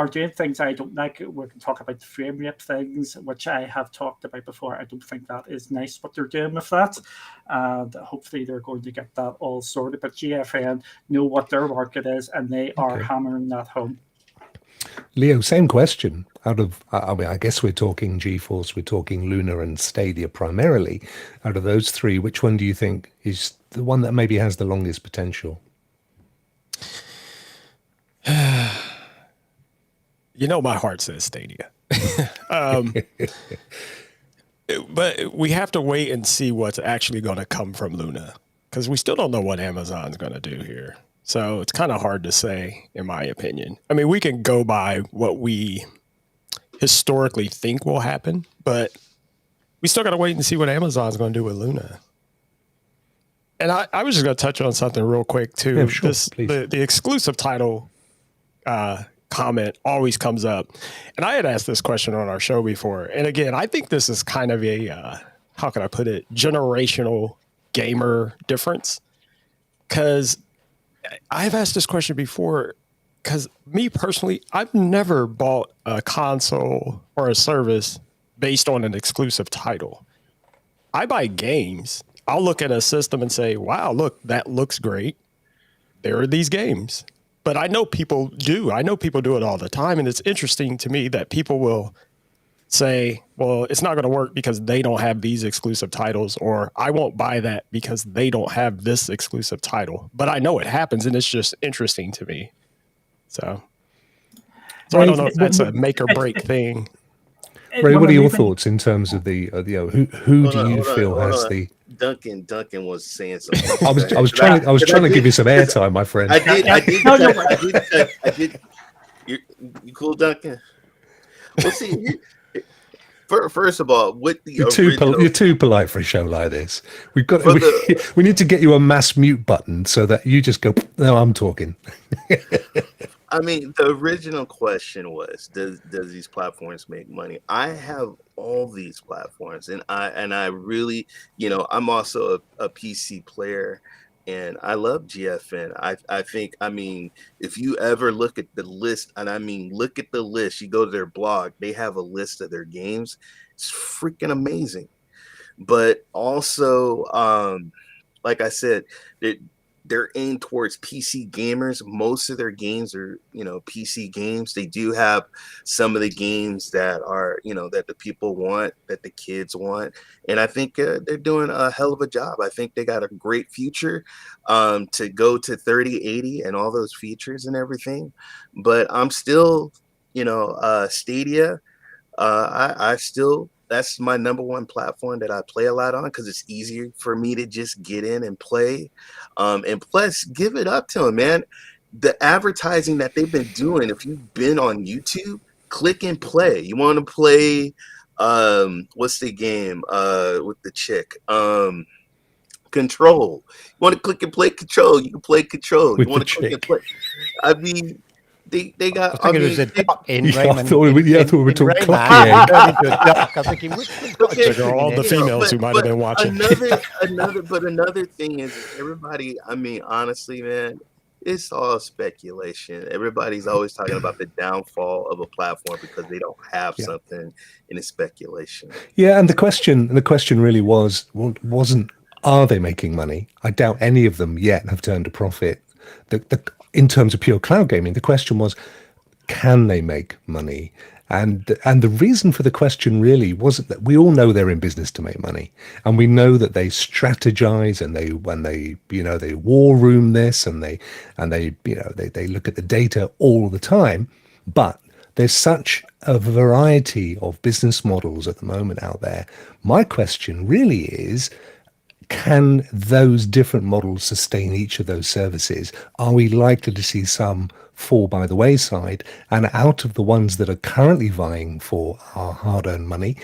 Speaker 6: doing things I don't like. We can talk about the frame rate things, which I have talked about before. I don't think that is nice what they're doing with that. And hopefully they're going to get that all sorted. But GFN know what their market is, and they are hammering that home.
Speaker 1: Leo, same question. I guess we're talking GeForce, we're talking Luna and Stadia primarily. Out of those three, which one do you think is the one that maybe has the longest potential?
Speaker 2: My heart says Stadia. But we have to wait and see what's actually going to come from Luna, because we still don't know what Amazon's going to do here. So it's kind of hard to say, in my opinion. I mean, we can go by what we historically think will happen, but we still got to wait and see what Amazon's going to do with Luna. And I was just going to touch on something real quick, too.
Speaker 1: Yeah, sure, please.
Speaker 2: The exclusive title comment always comes up. And I had asked this question on our show before. And again, I think this is kind of a, how can I put it, generational gamer difference. Because I've asked this question before, because me personally, I've never bought a console or a service based on an exclusive title. I buy games. I'll look at a system and say, wow, look, that looks great. There are these games. But I know people do. I know people do it all the time. And it's interesting to me that people will say, well, it's not going to work because they don't have these exclusive titles, or I won't buy that because they don't have this exclusive title. But I know it happens, and it's just interesting to me. So I don't know if that's a make or break thing.
Speaker 1: Ray, what are your thoughts in terms of the who do you feel has the
Speaker 3: Duncan was saying something.
Speaker 1: I was trying to give you some airtime, my friend.
Speaker 3: I did. You cool, Duncan? Well, see, First of all, with the
Speaker 1: You're
Speaker 3: original,
Speaker 1: too polite for a show like this. We've got
Speaker 3: For the-
Speaker 1: we need to get you a mass mute button so that you just go, no, I'm talking.
Speaker 3: I mean, the original question was, does these platforms make money? I have all these platforms, and I really, I'm also a PC player, and I love GFN. I think, I mean, if you ever look at the list, and I mean, look at the list, you go to their blog, they have a list of their games. It's freaking amazing. But also, like I said, they're aimed towards PC gamers. Most of their games are, PC games. They do have some of the games that are, that the people want, that the kids want. And I think they're doing a hell of a job. I think they got a great future to go to 3080 and all those features and everything. But I'm still, Stadia. I still, that's my number one platform that I play a lot on because it's easier for me to just get in and play. And plus, give it up to them, man. The advertising that they've been doing, if you've been on YouTube, click and play. You want to play, what's the game with the chick? Control. You want to click and play Control? You can play Control.
Speaker 1: With
Speaker 3: You want
Speaker 1: the
Speaker 3: to click and
Speaker 1: chick.
Speaker 3: play? I mean, they got.
Speaker 4: I think it was a duck in
Speaker 1: Yeah, I
Speaker 4: Raymond.
Speaker 1: thought we were
Speaker 4: in
Speaker 1: talking
Speaker 4: Rayman,
Speaker 1: cocky
Speaker 4: it turned into a duck. I'm thinking, which one's got a
Speaker 3: Okay,
Speaker 4: chick
Speaker 2: They're
Speaker 4: in
Speaker 2: all
Speaker 4: it?
Speaker 2: the females who might have been watching.
Speaker 3: Another thing is everybody. I mean, honestly, man, it's all speculation. Everybody's always talking about the downfall of a platform because they don't have something, and it's speculation.
Speaker 1: Yeah, and the question really wasn't are they making money? I doubt any of them yet have turned a profit. In terms of pure cloud gaming, the question was, can they make money? And the reason for the question really wasn't that we all know they're in business to make money, and we know that they strategize and they war room this and they look at the data all the time. But there's such a variety of business models at the moment out there. My question really is, can those different models sustain each of those services? Are we likely to see some fall by the wayside? And out of the ones that are currently vying for our hard-earned money,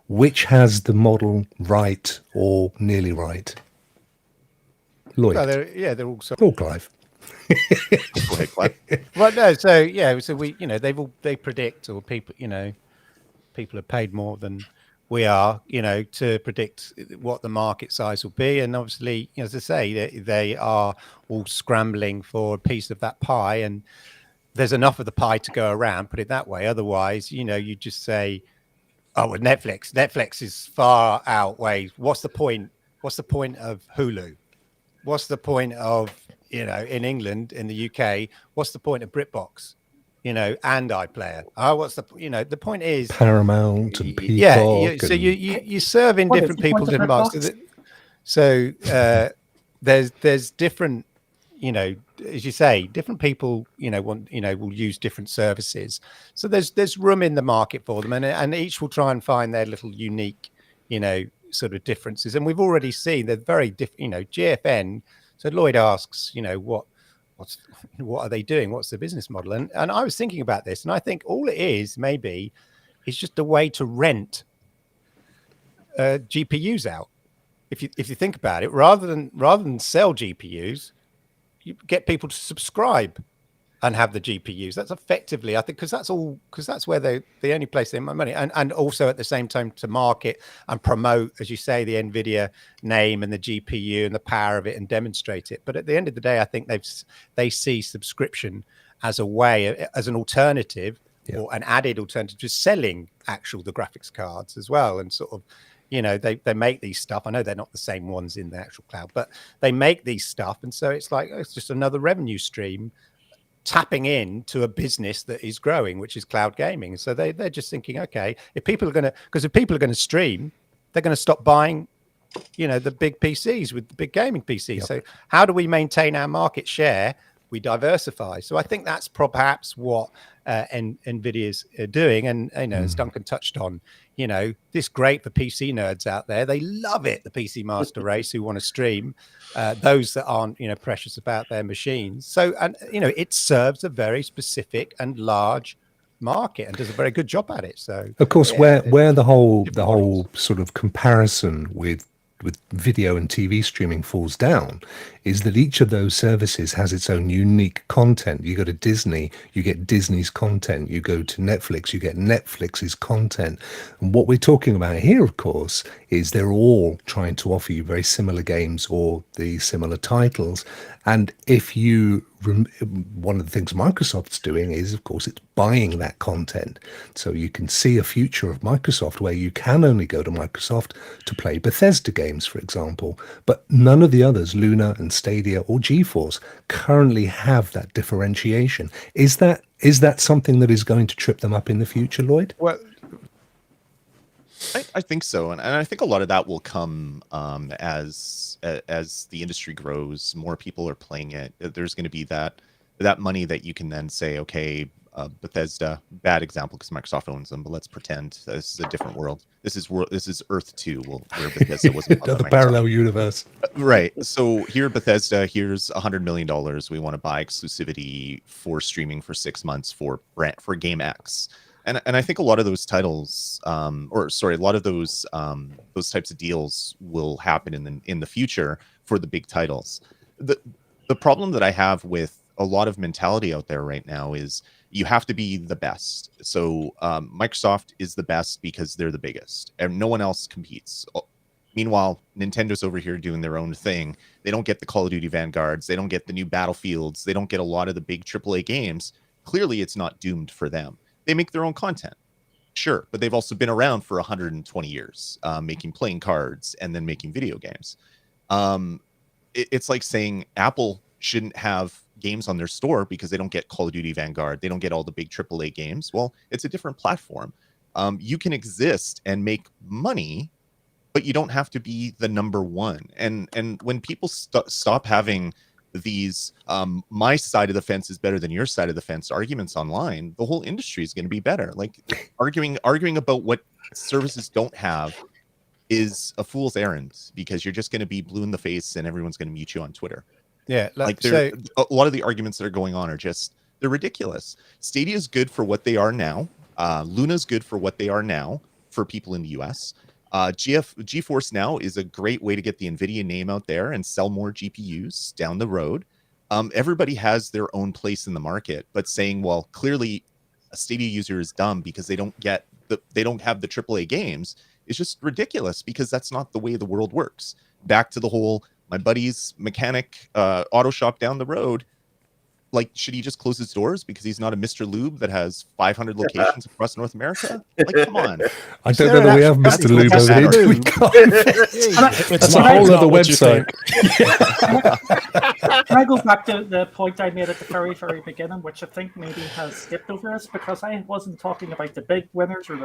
Speaker 1: which has the model right or nearly right? Lloyd.
Speaker 4: Well, they're all sort
Speaker 1: Or Clive.
Speaker 5: Go ahead, Clive.
Speaker 4: Well, no, so we, they predict, or people, people are paid more than we are, to predict what the market size will be. And obviously, as I say, they are all scrambling for a piece of that pie, and there's enough of the pie to go around, put it that way. Otherwise, you just say, oh, with Netflix is far outweighs. What's the point? What's the point of Hulu? What's the point of, in England, in the UK, what's the point of BritBox? And iPlayer. What's the point is
Speaker 1: Paramount and Peacock.
Speaker 4: Yeah. So you serve in different people's markets. So there's different, as you say, different people, will use different services. So there's room in the market for them, and each will try and find their little unique, sort of differences. And we've already seen they're very different. GFN. So Lloyd asks, what are they doing? What's the business model? And I was thinking about this, and I think all it is maybe is just a way to rent GPUs out. If you think about it, rather than sell GPUs, you get people to subscribe and have the GPUs. That's effectively, I think, because that's where the only place they make money, and also at the same time to market and promote, as you say, the NVIDIA name and the GPU and the power of it and demonstrate it. But at the end of the day, I think they see subscription as a way, as an alternative or an added alternative to selling the graphics cards as well, and sort of. They make these stuff. I know they're not the same ones in the actual cloud, but they make these stuff, and so it's like it's just another revenue stream tapping into a business that is growing, which is cloud gaming. So they're just thinking, okay, if people are going to stream, they're going to stop buying, the big PCs with the big gaming PCs. Yep. So how do we maintain our market share? We diversify. So I think that's perhaps what NVIDIA's doing. And, as Duncan touched on, this great for PC nerds out there. They love it, the PC master race, who want to stream, those that aren't, precious about their machines. So, and, it serves a very specific and large market and does a very good job at it. So,
Speaker 1: of course,
Speaker 4: yeah,
Speaker 1: where the whole
Speaker 4: models.
Speaker 1: sort of comparison with video and TV streaming falls down is that each of those services has its own unique content. You go to Disney, you get Disney's content. You go to Netflix, you get Netflix's content. And what we're talking about here, of course, is they're all trying to offer you very similar games or the similar titles. And if you one of the things Microsoft's doing is, of course, it's buying that content. So you can see a future of Microsoft where you can only go to Microsoft to play Bethesda games, for example. But none of the others, Luna and Stadia or GeForce, currently have that differentiation. Is that something that is going to trip them up in the future, Lloyd?
Speaker 5: Well, I think so, and I think a lot of that will come as the industry grows. More people are playing it. There's going to be that money that you can then say, okay, Bethesda, bad example because Microsoft owns them, but let's pretend this is a different world. This is Earth 2, where Bethesda wasn't
Speaker 1: the parallel universe.
Speaker 5: Right. So here, Bethesda, here's $100 million. We want to buy exclusivity for streaming for 6 months for game X. And I think a lot of those titles, a lot of those types of deals will happen in the future for the big titles. The problem that I have with a lot of mentality out there right now is you have to be the best. So Microsoft is the best because they're the biggest, and no one else competes. Meanwhile, Nintendo's over here doing their own thing. They don't get the Call of Duty Vanguards. They don't get the new Battlefields. They don't get a lot of the big AAA games. Clearly, it's not doomed for them. They make their own content, sure, but they've also been around for 120 years, making playing cards and then making video games. It's like saying Apple shouldn't have games on their store because they don't get Call of Duty Vanguard. They don't get all the big AAA games. Well, it's a different platform. You can exist and make money, but you don't have to be the number one. And when people stop having these my side of the fence is better than your side of the fence arguments online, the whole industry is going to be better. Like arguing about what services don't have is a fool's errand, because you're just going to be blue in the face and everyone's going to mute you on Twitter.
Speaker 4: Yeah,
Speaker 5: a lot of the arguments that are going on are they're ridiculous. Stadia is good for what they are now. Luna's good for what they are now for people in the US. GeForce Now is a great way to get the NVIDIA name out there and sell more GPUs down the road. Everybody has their own place in the market, but saying, well, clearly a Stadia user is dumb because they don't have the AAA games is just ridiculous, because that's not the way the world works. Back to the whole, my buddy's mechanic auto shop down the road, like, should he just close his doors because he's not a Mr. Lube that has 500 locations across North America? Like, come on.
Speaker 1: I don't know that we have Mr. Lube over here. We can't. That's a whole other website.
Speaker 6: Can I go back to the point I made at the very, very beginning, which I think maybe has skipped over us, because I wasn't talking about the big winners or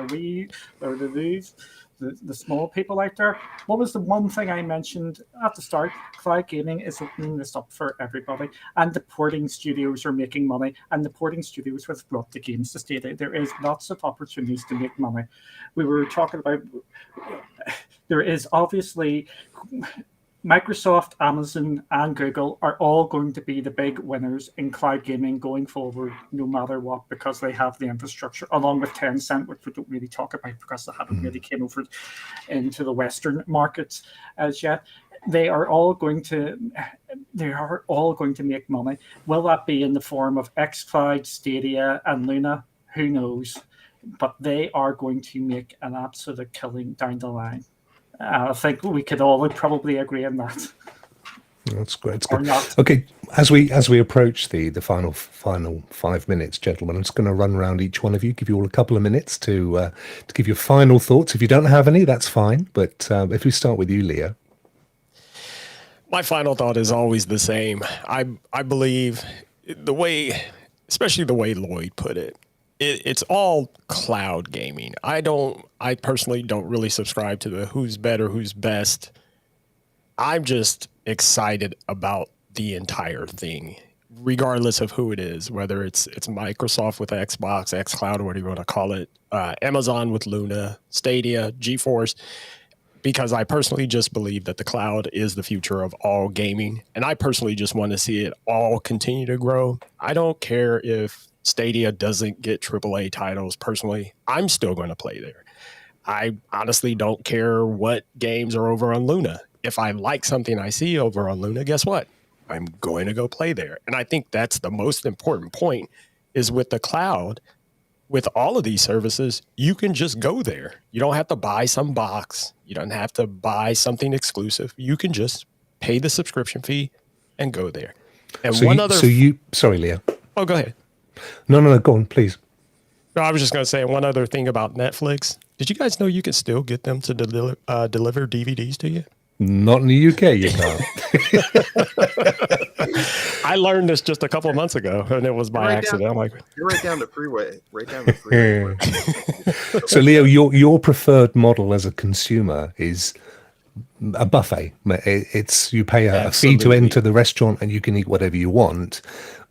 Speaker 6: the small people out there. What was the one thing I mentioned at the start? Cloud gaming is opening this up for everybody, and the porting studios are making money, and the porting studios have brought the games to Stadia. There is lots of opportunities to make money. We were talking about, there is obviously Microsoft, Amazon, and Google are all going to be the big winners in cloud gaming going forward, no matter what, because they have the infrastructure, along with Tencent, which we don't really talk about because they haven't really came over into the Western markets as yet. They are all going to make money. Will that be in the form of xCloud, Stadia, and Luna? Who knows? But they are going to make an absolute killing down the line. I think we could all probably agree on that.
Speaker 1: That's great. Okay, as we approach the final 5 minutes, gentlemen, I'm just going to run around each one of you, give you all a couple of minutes to give your final thoughts. If you don't have any, that's fine. But if we start with you, Leo.
Speaker 2: My final thought is always the same. I believe especially the way Lloyd put it, it's all cloud gaming. I personally don't really subscribe to the who's better, who's best. I'm just excited about the entire thing, regardless of who it is, whether it's Microsoft with Xbox, xCloud, whatever you want to call it, Amazon with Luna, Stadia, GeForce, because I personally just believe that the cloud is the future of all gaming. And I personally just want to see it all continue to grow. I don't care if Stadia doesn't get AAA titles. Personally, I'm still going to play there. I honestly don't care what games are over on Luna. If I like something I see over on Luna, guess what? I'm going to go play there. And I think that's the most important point is with the cloud, with all of these services, you can just go there. You don't have to buy some box. You don't have to buy something exclusive. You can just pay the subscription fee and go there. And
Speaker 1: sorry, Leo.
Speaker 2: Oh, go ahead.
Speaker 1: No, go on, please.
Speaker 2: No, I was just going to say one other thing about Netflix. Did you guys know you can still get them to deliver DVDs to you?
Speaker 1: Not in the UK, you can't.
Speaker 2: I learned this just a couple of months ago, and it was by accident. I'm like,
Speaker 3: you're right down the freeway. Right down the freeway.
Speaker 1: So, Leo, your preferred model as a consumer is a buffet. It's you pay a fee to enter the restaurant, and you can eat whatever you want.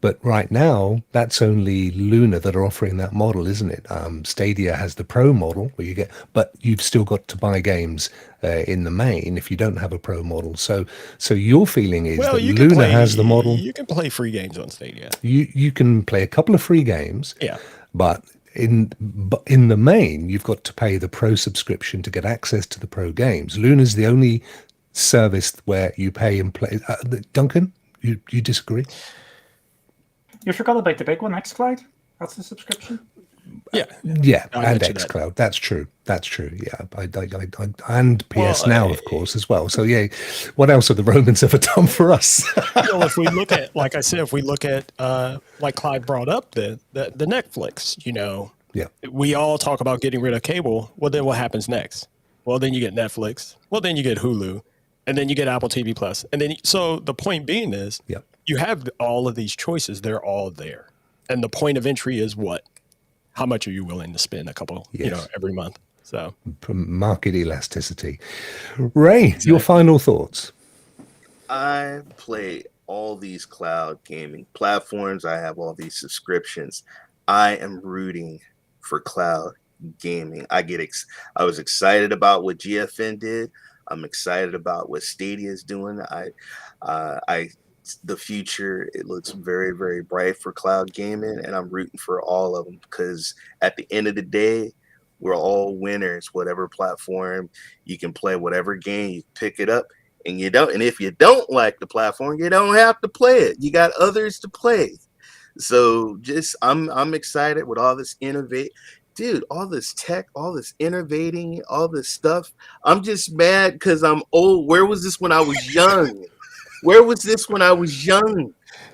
Speaker 1: But right now, that's only Luna that are offering that model, isn't it? Stadia has the Pro model where but you've still got to buy games in the main if you don't have a Pro model. So your feeling is that Luna has the model.
Speaker 2: You can play free games on Stadia.
Speaker 1: You can play a couple of free games.
Speaker 2: Yeah.
Speaker 1: But in the main, you've got to pay the Pro subscription to get access to the Pro games. Luna's the only service where you pay and play. Duncan, you disagree?
Speaker 6: You forgot about the big one, xCloud. That's the subscription.
Speaker 2: Yeah,
Speaker 1: and xCloud. That's true. Yeah, and PS Now, of course, as well. So yeah, what else have the Romans ever done for us?
Speaker 2: If we look at, like I said, like Clive brought up the Netflix.
Speaker 1: Yeah,
Speaker 2: we all talk about getting rid of cable. Well, then what happens next? Well, then you get Netflix. Well, then you get Hulu, and then you get Apple TV Plus, and then so the point being is, you have all of these choices. They're all there, and the point of entry is what? How much are you willing to spend every month? So
Speaker 1: market elasticity. Ray, your final thoughts?
Speaker 3: I play all these cloud gaming platforms. I have all these subscriptions. I am rooting for cloud gaming. I was excited about what GFN did. I'm excited about what Stadia is doing. The future, it looks very, very bright for cloud gaming, and I'm rooting for all of them because at the end of the day, we're all winners. Whatever platform you can play, whatever game you pick it up, and if you don't like the platform, you don't have to play it. You got others to play. So I'm excited with all this dude, all this tech, all this innovating, all this stuff. I'm just mad because I'm old. Where was this when I was young? Where was this when I was young?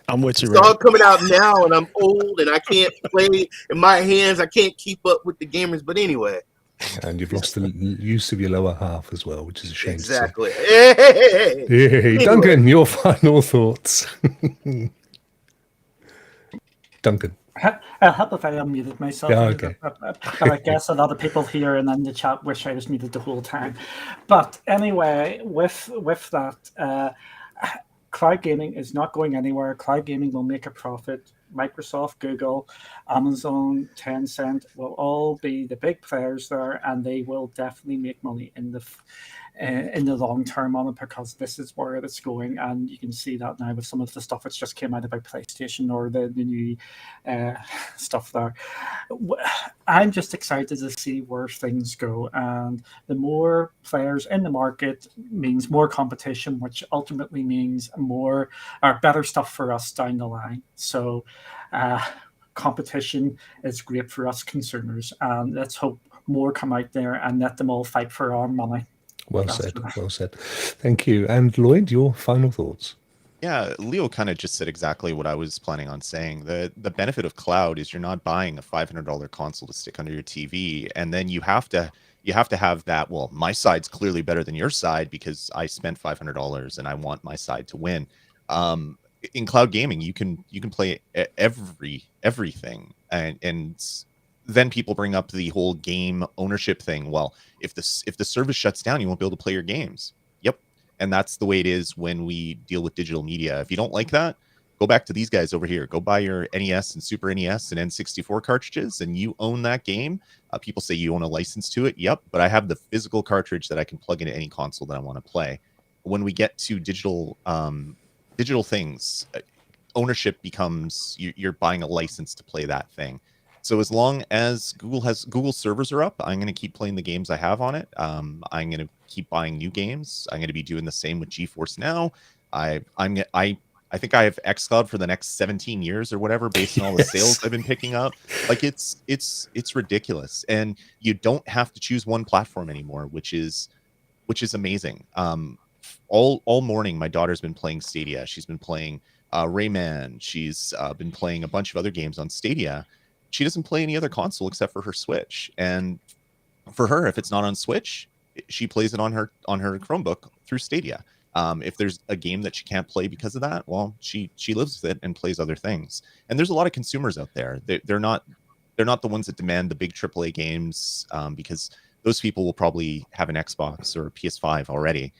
Speaker 2: I'm with you.
Speaker 3: It's all coming out now, and I'm old, and I can't play in my hands. I can't keep up with the gamers. But anyway.
Speaker 1: And you've lost the use of your lower half as well, which is a shame.
Speaker 3: Exactly.
Speaker 1: Hey, Duncan, your final thoughts. Duncan.
Speaker 6: I'll help if I unmuted myself.
Speaker 1: Yeah, okay.
Speaker 6: But I guess a lot of people here and in the chat wish I was muted the whole time. But anyway, with that, cloud gaming is not going anywhere. Cloud gaming will make a profit. Microsoft, Google, Amazon, Tencent will all be the big players there, and they will definitely make money in the long term on it because this is where it's going, and you can see that now with some of the stuff that's just came out about PlayStation or the new stuff there. I'm just excited to see where things go, and the more players in the market means more competition, which ultimately means more or better stuff for us down the line. So competition is great for us consumers, and let's hope more come out there and let them all fight for our money.
Speaker 1: Well said. Thank you. And Lloyd, your final thoughts?
Speaker 5: Yeah, Leo kind of just said exactly what I was planning on saying. The benefit of cloud is you're not buying a $500 console to stick under your TV, and then you have to have that. Well, my side's clearly better than your side because I spent $500 and I want my side to win. In cloud gaming, you can play everything, and then people bring up the whole game ownership thing. Well, if the service shuts down, you won't be able to play your games. Yep. And that's the way it is when we deal with digital media. If you don't like that, go back to these guys over here. Go buy your NES and Super NES and N64 cartridges, and you own that game. People say you own a license to it. Yep. But I have the physical cartridge that I can plug into any console that I want to play. When we get to digital things, ownership becomes you're buying a license to play that thing. So as long as Google servers are up, I'm going to keep playing the games I have on it. I'm going to keep buying new games. I'm going to be doing the same with GeForce Now. I think I have xCloud for the next 17 years or whatever, based on all the sales I've been picking up. Like it's ridiculous, and you don't have to choose one platform anymore, which is amazing. All morning, my daughter's been playing Stadia. She's been playing Rayman. She's been playing a bunch of other games on Stadia. She doesn't play any other console except for her Switch. And for her, if it's not on Switch, she plays it on her Chromebook through Stadia. If there's a game that she can't play because of that, well, she lives with it and plays other things. And there's a lot of consumers out there. They're not the ones that demand the big AAA games, because those people will probably have an Xbox or a PS5 already.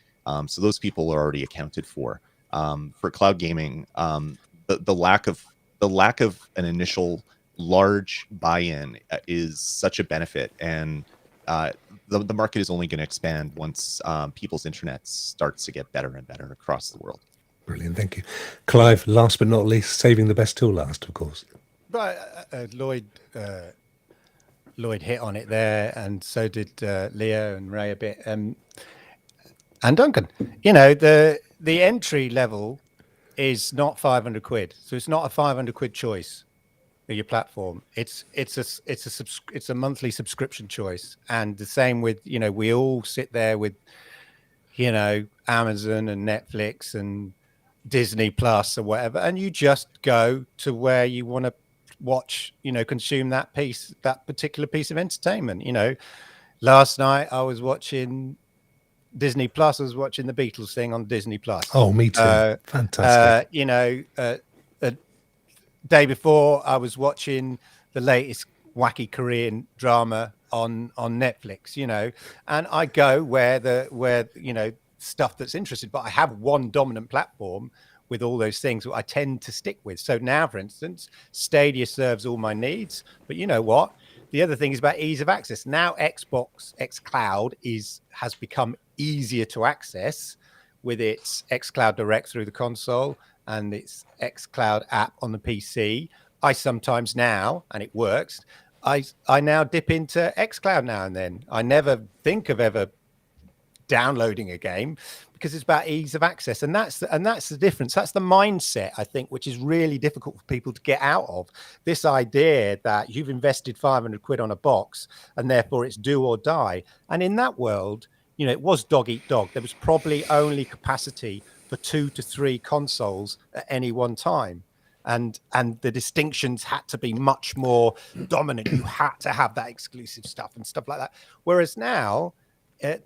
Speaker 5: So those people are already accounted for. For cloud gaming, the lack of an initial large buy-in is such a benefit, and the market is only going to expand once people's internet starts to get better and better across the world.
Speaker 1: Brilliant, thank you. Clive, last but not least, saving the best till last, of course.
Speaker 4: But Lloyd hit on it there, and so did Leo and Ray a bit, and Duncan. You know, the entry level is not 500 quid, so it's not a 500 quid choice for your platform. It's a monthly subscription choice, and the same with, you know, we all sit there with, you know, Amazon and Netflix and Disney Plus or whatever, and you just go to where you want to watch, you know, consume that particular piece of entertainment. You know, last night I was watching Disney Plus. I was watching the Beatles thing on Disney Plus.
Speaker 1: Oh, me too. Fantastic.
Speaker 4: You know, day before I was watching the latest wacky Korean drama on Netflix, you know, and I go where you know, stuff that's interested, but I have one dominant platform with all those things that I tend to stick with. So now, for instance, Stadia serves all my needs, but you know what? The other thing is about ease of access. Now Xbox xCloud has become easier to access with its xCloud Direct through the console and its xCloud app on the PC. I sometimes now, and it works, I now dip into xCloud now and then. I never think of ever downloading a game because it's about ease of access, and that's the difference. That's the mindset, I think, which is really difficult for people to get out of. This idea that you've invested 500 quid on a box and therefore it's do or die. And in that world, you know, it was dog eat dog. There was probably only capacity for 2 to 3 consoles at any one time. And the distinctions had to be much more dominant. You had to have that exclusive stuff and stuff like that. Whereas now,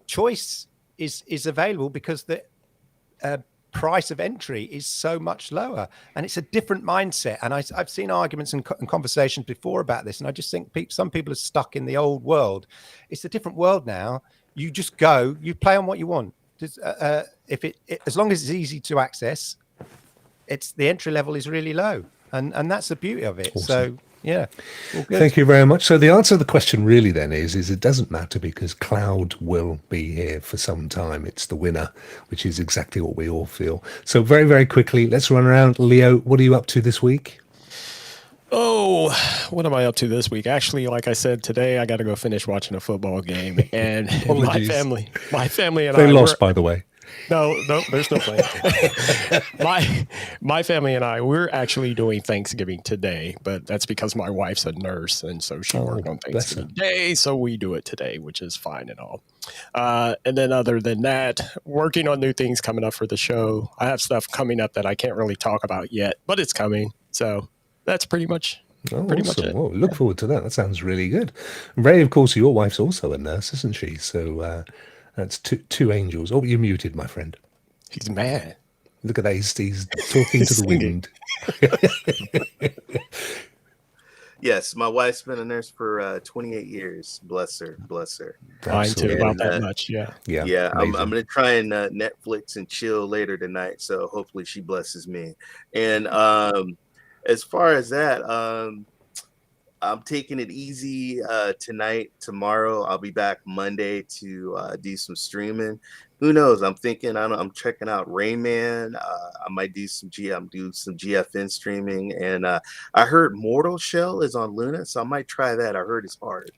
Speaker 4: choice is available because the price of entry is so much lower, and it's a different mindset. And I've seen arguments and conversations before about this, and I just think some people are stuck in the old world. It's a different world now. You just go, you play on what you want. As long as it's easy to access, it's the entry level is really low, and that's the beauty of it. Awesome. So yeah, all good.
Speaker 1: Thank you very much. So the answer to the question really then is it doesn't matter, because cloud will be here for some time. It's the winner, which is exactly what we all feel. So very, very quickly, let's run around. Leo, what are you up to this week?
Speaker 2: Oh, what am I up to this week? Actually, like I said, today I got to go finish watching a football game, and my family and
Speaker 1: they lost, by the way.
Speaker 2: No, there's no play. my family and I, we're actually doing Thanksgiving today, but that's because my wife's a nurse, and so she worked on Thanksgiving Day, so we do it today, which is fine and all. And then other than that, working on new things coming up for the show. I have stuff coming up that I can't really talk about yet, but it's coming. So that's pretty much much it.
Speaker 1: Well, look forward to that. That sounds really good. Ray, of course, your wife's also a nurse, isn't she? So that's two angels. Oh, you're muted, my friend.
Speaker 2: He's mad.
Speaker 1: Look at that. He's talking to the wind.
Speaker 3: Yes, my wife's been a nurse for 28 years. Bless her.
Speaker 2: Mine too, about that much. Yeah.
Speaker 3: I'm gonna try and Netflix and chill later tonight. So hopefully she blesses me. And as far as that, I'm taking it easy tonight. Tomorrow, I'll be back Monday to do some streaming. who knows? I'm thinking I'm checking out Rayman. I might do I'm doing some GFN streaming, and I heard Mortal Shell is on Luna, so I might try that. I heard it's hard,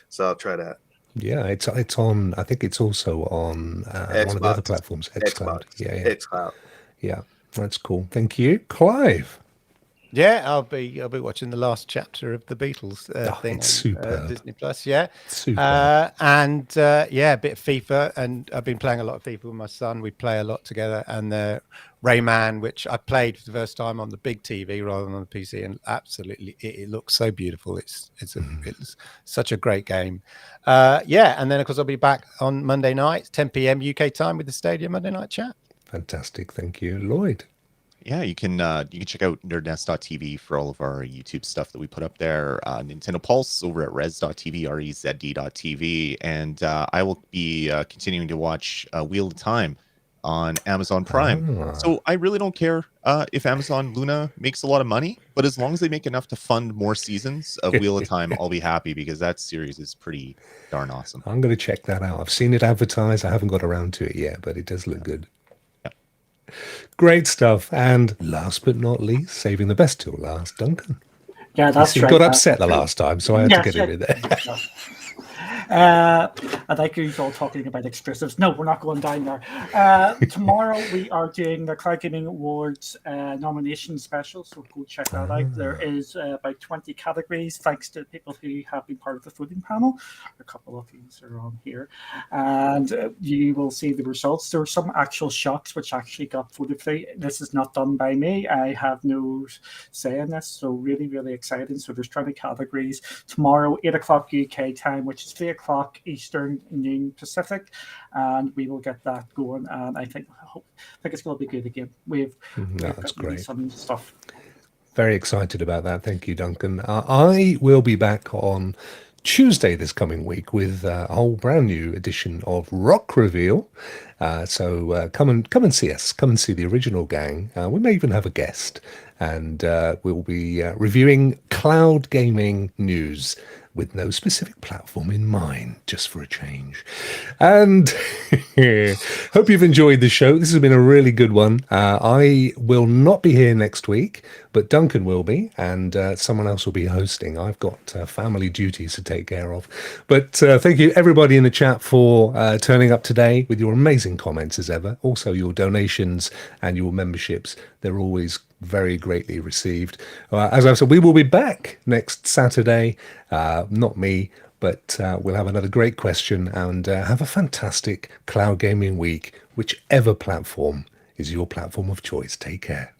Speaker 3: so I'll try that.
Speaker 1: Yeah, it's on. I think it's also on one of the other
Speaker 3: Xbox,
Speaker 1: platforms, xCloud. Yeah, yeah,
Speaker 3: xCloud.
Speaker 1: yeah. That's cool. Thank you, Clive.
Speaker 4: Yeah, I'll be watching the last chapter of the Beatles thing
Speaker 1: it's
Speaker 4: on
Speaker 1: superb.
Speaker 4: Disney Plus. Yeah,
Speaker 1: Superb.
Speaker 4: and yeah, a bit of FIFA, and I've been playing a lot of FIFA with my son. We play a lot together, and Rayman, which I played for the first time on the big TV rather than on the PC, and absolutely, it looks so beautiful. It's such a great game. Yeah, and then of course I'll be back on Monday night, 10 p.m. UK time with the Stadia Monday Night Chat.
Speaker 1: Fantastic. Thank you, Lloyd.
Speaker 5: Yeah, you can check out nerdnest.tv for all of our YouTube stuff that we put up there. Nintendo Pulse over at res.tv, rezd.tv, and I will be continuing to watch Wheel of Time on Amazon Prime. So I really don't care if Amazon Luna makes a lot of money, but as long as they make enough to fund more seasons of Wheel of Time, I'll be happy, because that series is pretty darn awesome.
Speaker 1: I'm going to check that out. I've seen it advertised. I haven't got around to it yet, but it does look good. Great stuff. And last but not least, saving the best till last, Duncan.
Speaker 6: Yeah, that's
Speaker 1: He
Speaker 6: right.
Speaker 1: got upset the last time, so I had to get him in there.
Speaker 6: I like you all talking about exclusives. No, we're not going down there. Tomorrow we are doing the Cloud Gaming Awards nomination special, so go check that out. There is about 20 categories, thanks to people who have been part of the voting panel. A couple of these are on here, and you will see the results. There are some actual shocks which actually got voted through. This is not done by me. I have no say in this, so really, really exciting. So there's 20 categories. Tomorrow, 8 o'clock UK time, which is 3 o'clock Eastern, noon Pacific, and we will get that going. And I think it's going to be good again. We've
Speaker 1: that's great.
Speaker 6: Some stuff.
Speaker 1: Very excited about that. Thank you, Duncan. I will be back on Tuesday this coming week with a whole brand new edition of Rokk Reveal. So come and see us. Come and see the original gang. We may even have a guest, and we'll be reviewing cloud gaming news with no specific platform in mind, just for a change. And hope you've enjoyed the show. This has been a really good one. I will not be here next week, but Duncan will be, and someone else will be hosting. I've got family duties to take care of. But thank you, everybody in the chat, for turning up today with your amazing comments as ever. Also, your donations and your memberships. They're always very greatly received. As I've said, we will be back next Saturday. Not me, but we'll have another great question, and have a fantastic cloud gaming week, whichever platform is your platform of choice. Take care.